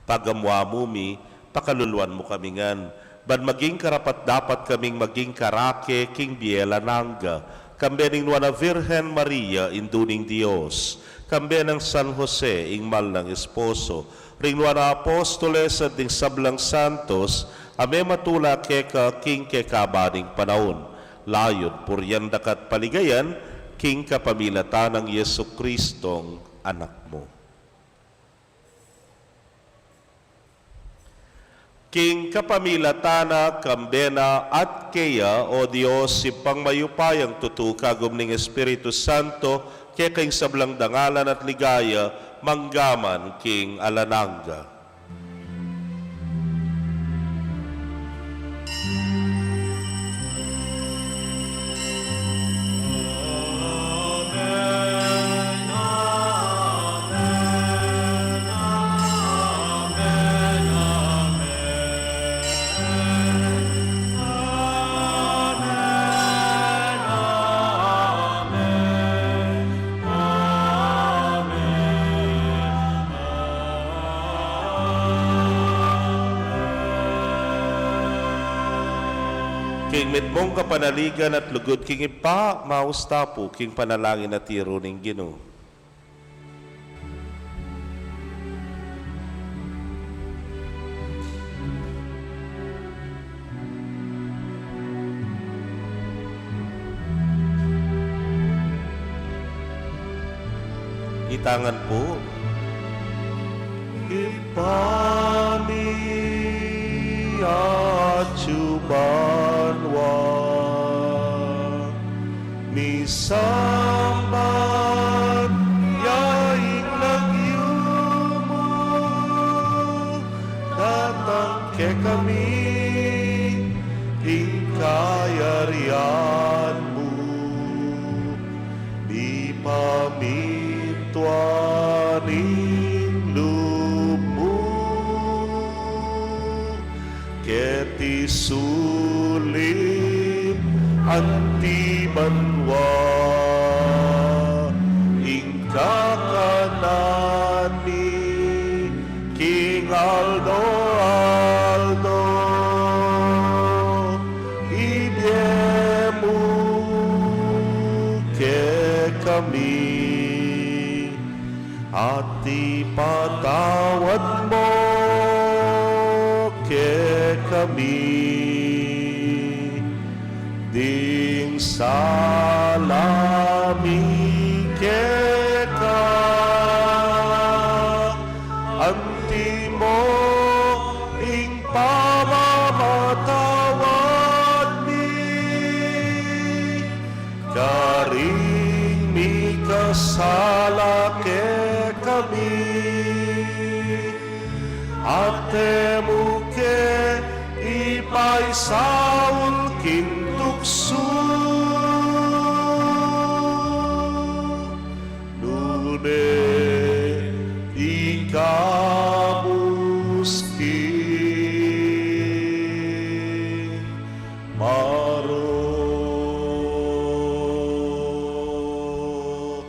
Pagamwa mo mi, pakaluluan mo kami ngan, ban maging karapat dapat kaming maging karake king biela nangga, kambening nuana Virgen Maria induning Dios, kambe ng San Jose ing mal ng esposo, ring nuana apostoles at ding sablang santos, ame matula keka king kekabaning panahon, layon puryan dakat paligayan, king kapamilatan ng Yesu Kristong anak mo. King Kapamilatana, Kambena at Keya, o Diyos, ipang mayupayang tutu kagum ning Espiritu Santo, kaya king sablang dangalan at ligaya, manggaman king alananga. King mitmong kapanaligan at lugod king ipa, mausta po king panalangin at tiro ning Ginoo. Itangan po. Ipami at Chubanwa Misambat yaing nagyumo Datang ke kami Ikayarian mo Di pamitwaning lumo Keti sulit antibanwa Ingka kanani King Aldo Aldo Ibyemu ke kami At ipatawad mo ke kami ding salami ke ka antimo ing pamamatawad mi karing mi kasala ke kami ate muke ipay saul kintuksu nune ikamuski marok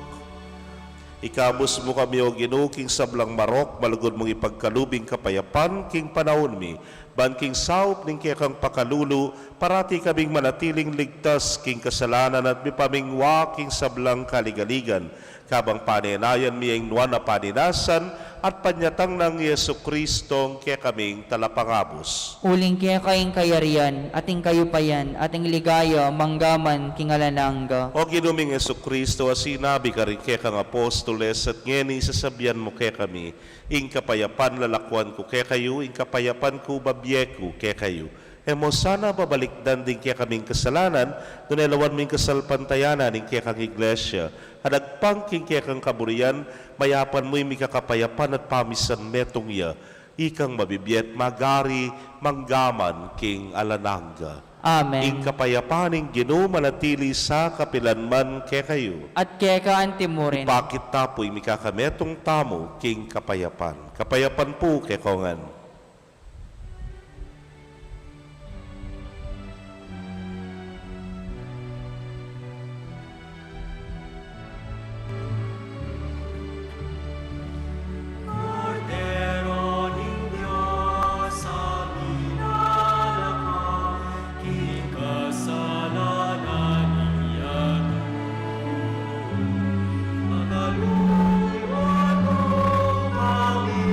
ikabus mo kami o Ginoo king sablang marok malugod mong ipagkalubing kapayapan king panahon mi ban king saup ning kekang pakalulu parati kaming manatiling ligtas king kasalanan at mipamingwa king sablang kaligaligan kabang paninayan mi ang nuwan na paninasan at panyatang ng Yesu Kristong kaya kaming talapangabos. Uling kaya kaing kayarian, ating kayupayan, ating ligaya, manggaman, kingalananga. O ginuming Yesu Kristo, sinabi ka rin kaya kang apostoles at ngeni sasabihan mo kaya kami, ing kapayapan lalakwan ko kaya kayo, ing kapayapan ko babyeku kaya kayo. E mo sana babalikdan din kaya kaming kasalanan, dunelawan ming kasalpantayanan ing kaya kang iglesia. Hadagpang king kaya kang kaburian, mayapan mo'y mikakapayapan at pamisan metong ya, ikang mabibiyet magari manggaman king alananga. Amen. Ing kapayapaning Ginoo manatili sa kapilanman kaya kayo. At kaya ka antimurin. Bakit tapo'y mikakametong tamo king kapayapan. Kapayapan po kaya kongan. Cordero ning Diyos sa minalaka, ikasalanan niya magaluwan mo kami.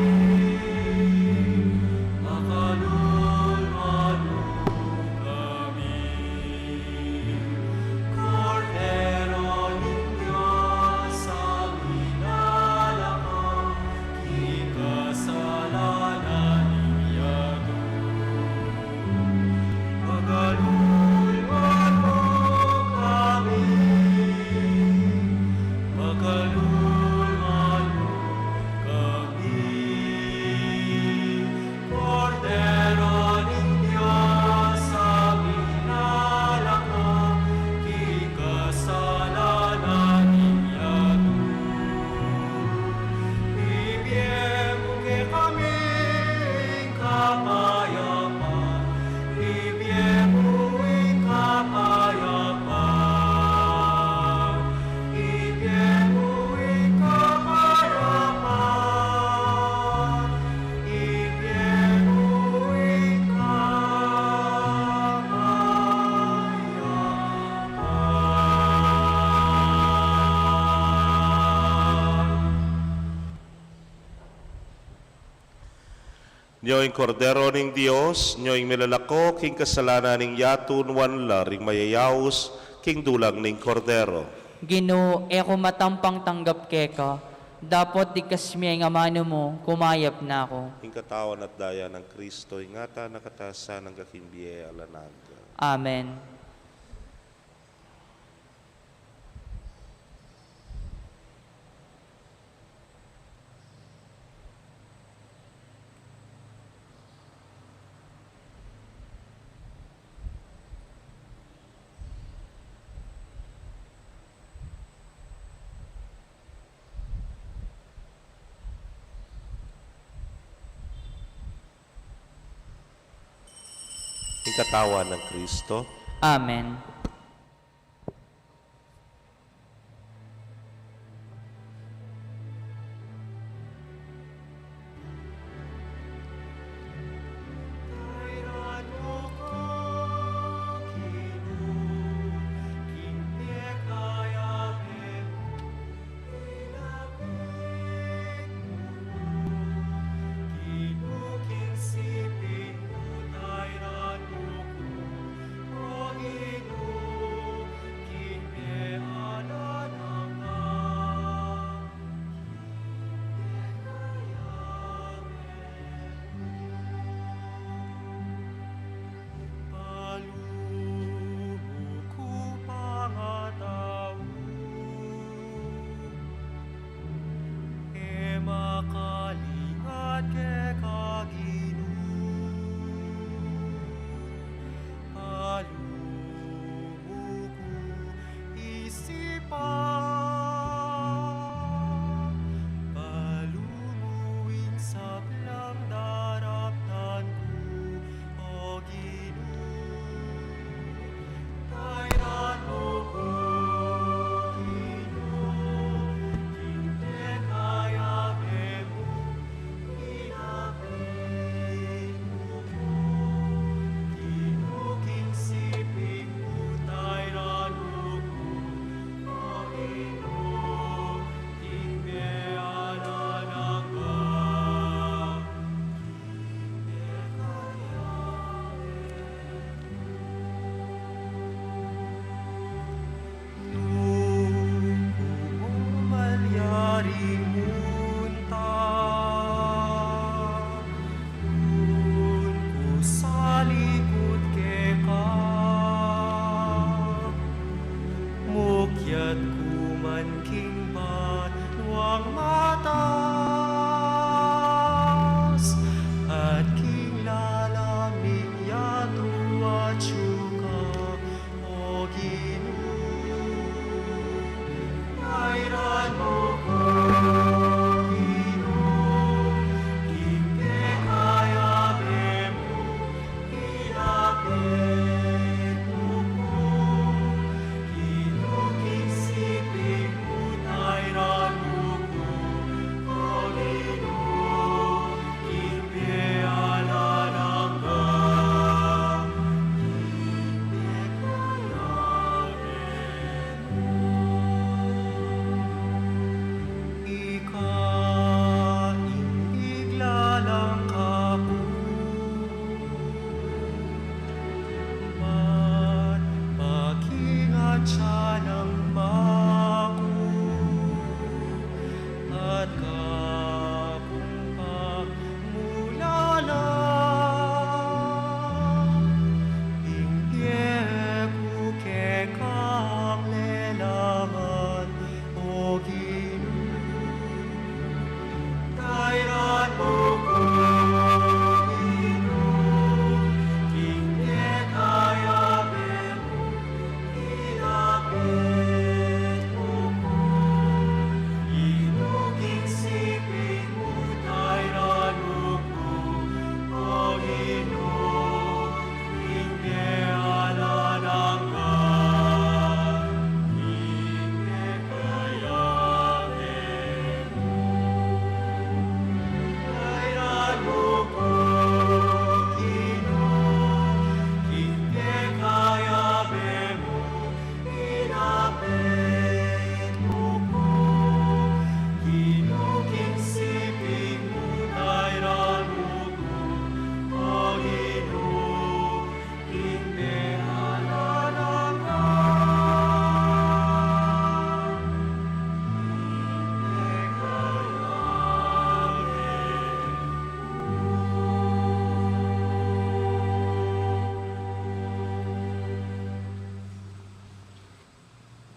Nyo'y kordero ning Dios, nyo'y milalako king kasalanan ning yatun wanla ring mayayaos king dulang ning kordero. Ginoo, eko matampang tanggap keka, dapat di kasmi nga mano mo, kumayap na ako. Ing katawan at daya ng Kristo, ingata nakatasan ng kakimbiye alanag. Amen. Ing katawan ng Kristo, Amen. Kailan mo ko kinukayapin, ilapit mo, kinukingsipin mo, kailan mo ko, O Ginoo.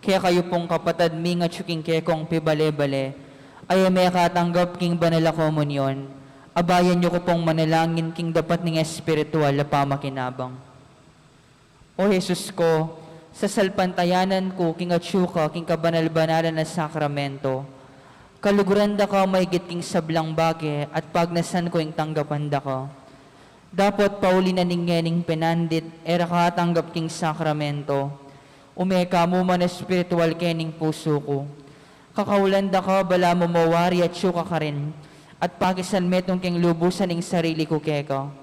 Kaya kayo pong kapatad mi nga tsuking kekong pibale-bale, ay may katanggap king banala komunyon. Abayan niyo ko pong manalangin king dapat ning espiritual na pamakinabang. O Jesus ko, sa salpantayanan ko king atsuka king kabanal-banalan na sakramento, kaluguran da ka mahigit king sablang bage at pagnasan ko ing tanggapan da ka. Dapat pauli na ning penandit era katanggap king sakramento. Umeka mo man espiritual kening puso ko. Kakaulan da ka bala mo mawari at syuka ka rin. At pakisan metong king lubusan ing sarili ko keka.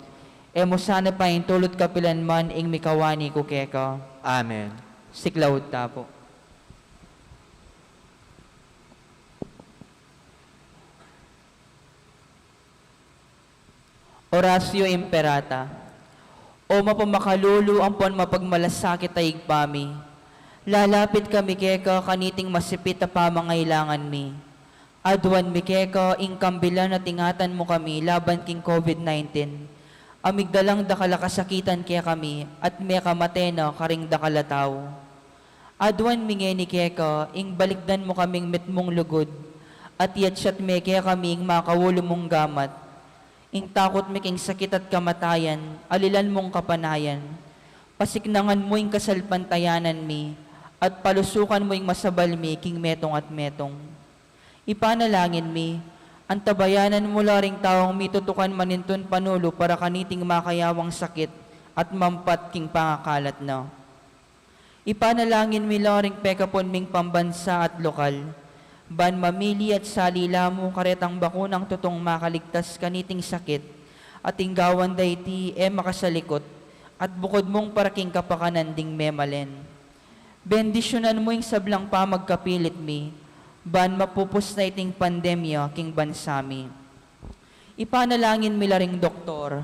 E mo sana pa ing tulot kapilan man ing mikawani ko keka. Amen. Siklawod tapo. Orasio Imperata. O mapamakhalulu ang pon mapagmalasakit ay igpami. Lalapit kami keka kaniting masipit na pamangailangan mi. Adwan mi keka ing kambilan at ingatan mo kami laban king COVID-19. Amigdalang dakala kasakitan kaya kami at may kamatena karing dakala tao. Adwan mi ngeni keka ing balikdan mo kaming mitmong lugod at yatsyat me kaya kami ing makawulo mong gamat. Ing takot mi king sakit at kamatayan, alilan mong kapanayan. Pasiknangan mo ing kasalpantayanan mi, at palusukan mo ing masabal mi king metong at metong. Ipanalangin mi, antabayanan mo laring taong mitutukan manintun panulo para kaniting makayawang sakit at mampat king pangakalat na. Ipanalangin mi laring pekapon ming pambansa at lokal, ban mamili at salila mo karetang bakunang tutong makaligtas kaniting sakit, at inggawan dayti makasalikot, at bukod mong paraking kapakanan ding memalen. Bendisyonan mo ing sablang pa magkapilit mi, ban mapupus na iting pandemya king bansami. Ipanalangin mi laring doktor,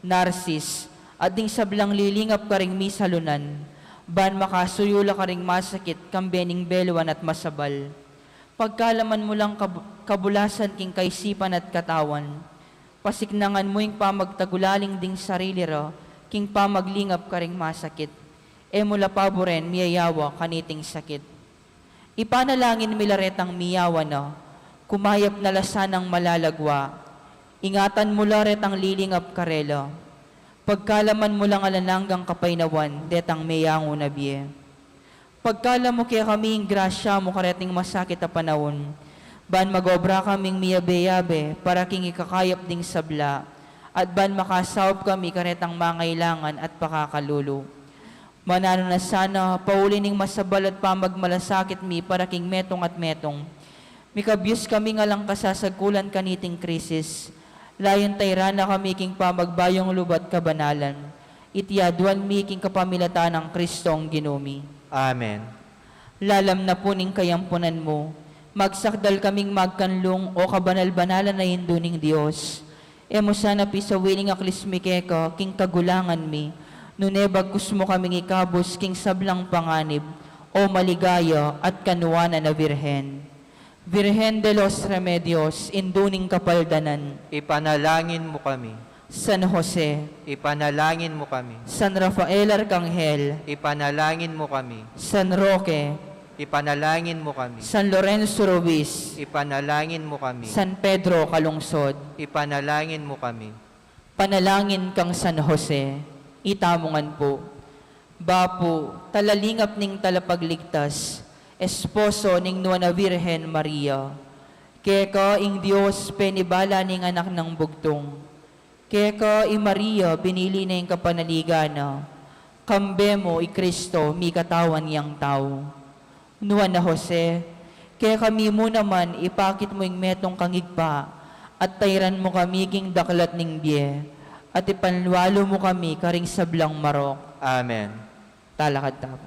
narsis, at ding sablang lilingap ka ring mi salunan, ban makasuyula ka ring masakit kambening beluan at masabal. Pagkalaman mo lang kabulasan king kaisipan at katawan, pasiknangan mo ing pamagtagulaling ding sarili ra, king pamaglingap ka ring masakit, mula paboren miyayawa kaniting sakit. Ipanalangin milaretang miyawa na, kumayap na lasanang malalagwa, ingatan mo laretang lilingap karela, pagkalaman mo lang alananggang kapainawan, detang miyango na biye. Pagkala mo kaya kaming grasya mo kareting masakit na panahon, ban magobra kaming miyabe-yabe para king ikakayap ding sabla, at ban makasawab kami karetang mangailangan at pakakalulu. Manano na sana, pauli ning masabal at pamagmalasakit mi para king metong at metong. Mikabyus kami nga lang kasasagkulan kaniting krisis, layon tayrana kami king pamagbayong lubat kabanalan, itiyaduan mi king kapamilatan ng Kristong ginumi. Amen. Lalam na po ning kayampunan mo, magsakdal kaming magkanlong o kabanal-banalan na hinduning Diyos. Mo sana pisawiling aklismi keka, king kagulangan mi, nunebag kusmo kaming ikabos, king sablang panganib, o maligaya at kanuwana na Virhen. Virhen de los Remedios, induning kapaldanan, Ipanalangin mo kami. San Jose, Ipanalangin mo kami. San Rafael Arcangel, Ipanalangin mo kami. San Roque, Ipanalangin mo kami. San Lorenzo Ruiz, Ipanalangin mo kami. San Pedro Kalungsod, Ipanalangin mo kami. panalangin kang San Jose, itamongan po. Bapo, talalingap ning talapagligtas, esposo ning nuana Virhen Maria, keka ing Diyos penibala ning anak ng bugtong, keka i Maria binili na yung kapanaligana, kambe mo i Kristo mi katawan yang tao. Nuana Jose, kaya kami mo naman ipakit mo yung metong kangigpa, at tayran mo kami king daklat ning biye, at ipanwalo mo kami karing sablang marok. Amen. Talakad tapo.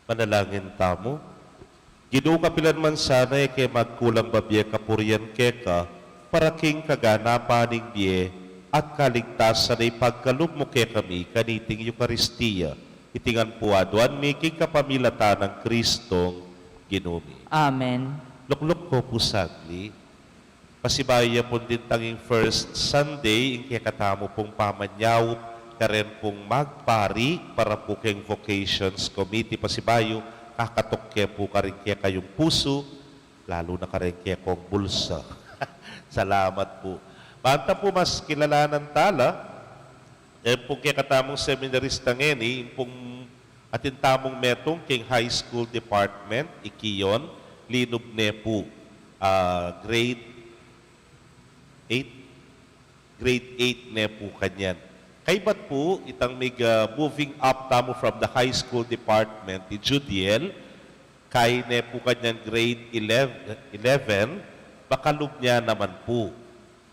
Manalangin tamo. Ginoo kapilan man sana kay magkulang babye kapurian keka para king kaganapaning biye at kaligtasan ay pagkalugmo kay kami kaniting Eukaristiya. Itingan puaduan mi king kapamilatan ng Kristong ginumi. Amen. Lukluk ko pusagli. Pasibaya po din tanging first Sunday, in kaya katamo pong pamanyaw, karen pong magpari para po kayong vocations committee. Pasibayo, kakatok kaya po karin kaya kayong puso, lalo na karin kaya kong bulsa. Salamat po. Banta po mas kilalanan tala, po kaya katamong seminarista ngeni, pong atin tamong metong king high school department, ikiyon, linub ne po, grade 8 ne po kanyan. Kaibat po, itang moving up tamo from the high school department, ti Judiel, kay ne po kanyan grade 11, bakalub niya naman po.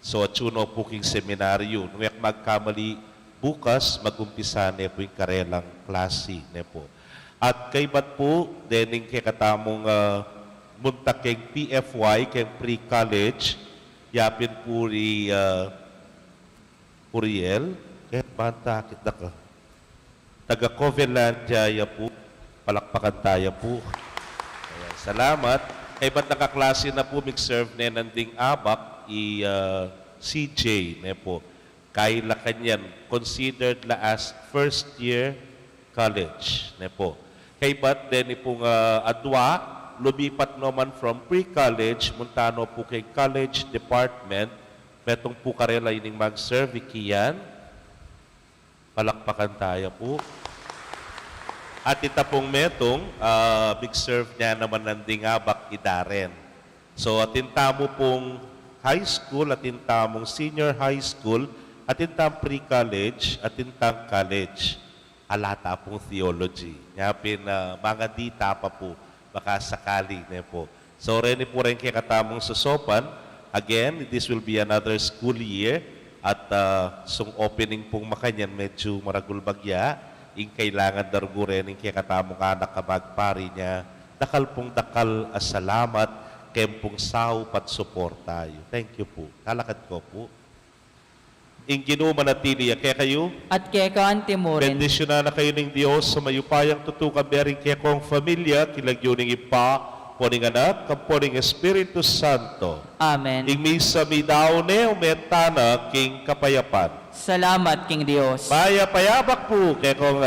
So, atsuno po king seminaryo. Nung magkamali bukas, mag-umpisa ne po yung karelang klase ne po. At kaibat po, dening kay katamong muntak keng PFY, keng pre-college, yapin puri Uriel, kaya banta kita ka. Taga Covelandia po, palakpakan tayo po. Ayan, salamat. Kaya ba't nakaklase na po, mag-serve na nanding abak, CJ ne po. Kaila kanyan, considered la as first year college ne po. Kaya ba't din pong adwa, lumipat naman from pre-college, muntano po kay college department, metong po karela ining mag-serve kiyan. Palakpakan tayo po. At ita pong metong, big serve niya naman nanding abak idaren. So atintamo pong high school, atintamong senior high school, atintang pre-college, atintang college. Alata pong theology. Ngapin mga dita pa po. Baka sakali na po. So, rin po rin kaya katamong susopan. Again, this will be another school year. At sung opening pong makanyan, medyo maragul bagya. Yung kailangan darugo rin yung kaya katamong anak kabagpari niya. Dakal pong dakal salamat. Kempong sao pat support tayo. Thank you po. Kalakad ko po. In ginumanatili, kaya kayo, At kaya ka antimurin, bendisyonan na kayo ng Diyos sa mayupayang tutukan bering kaya kong familia, kilagyuning ipa, poning anak, kamponing Espiritu Santo. Amen. Ing misa mi daone, umentana, king kapayapan. Salamat, King Dios. Maya payabak po, kaya kong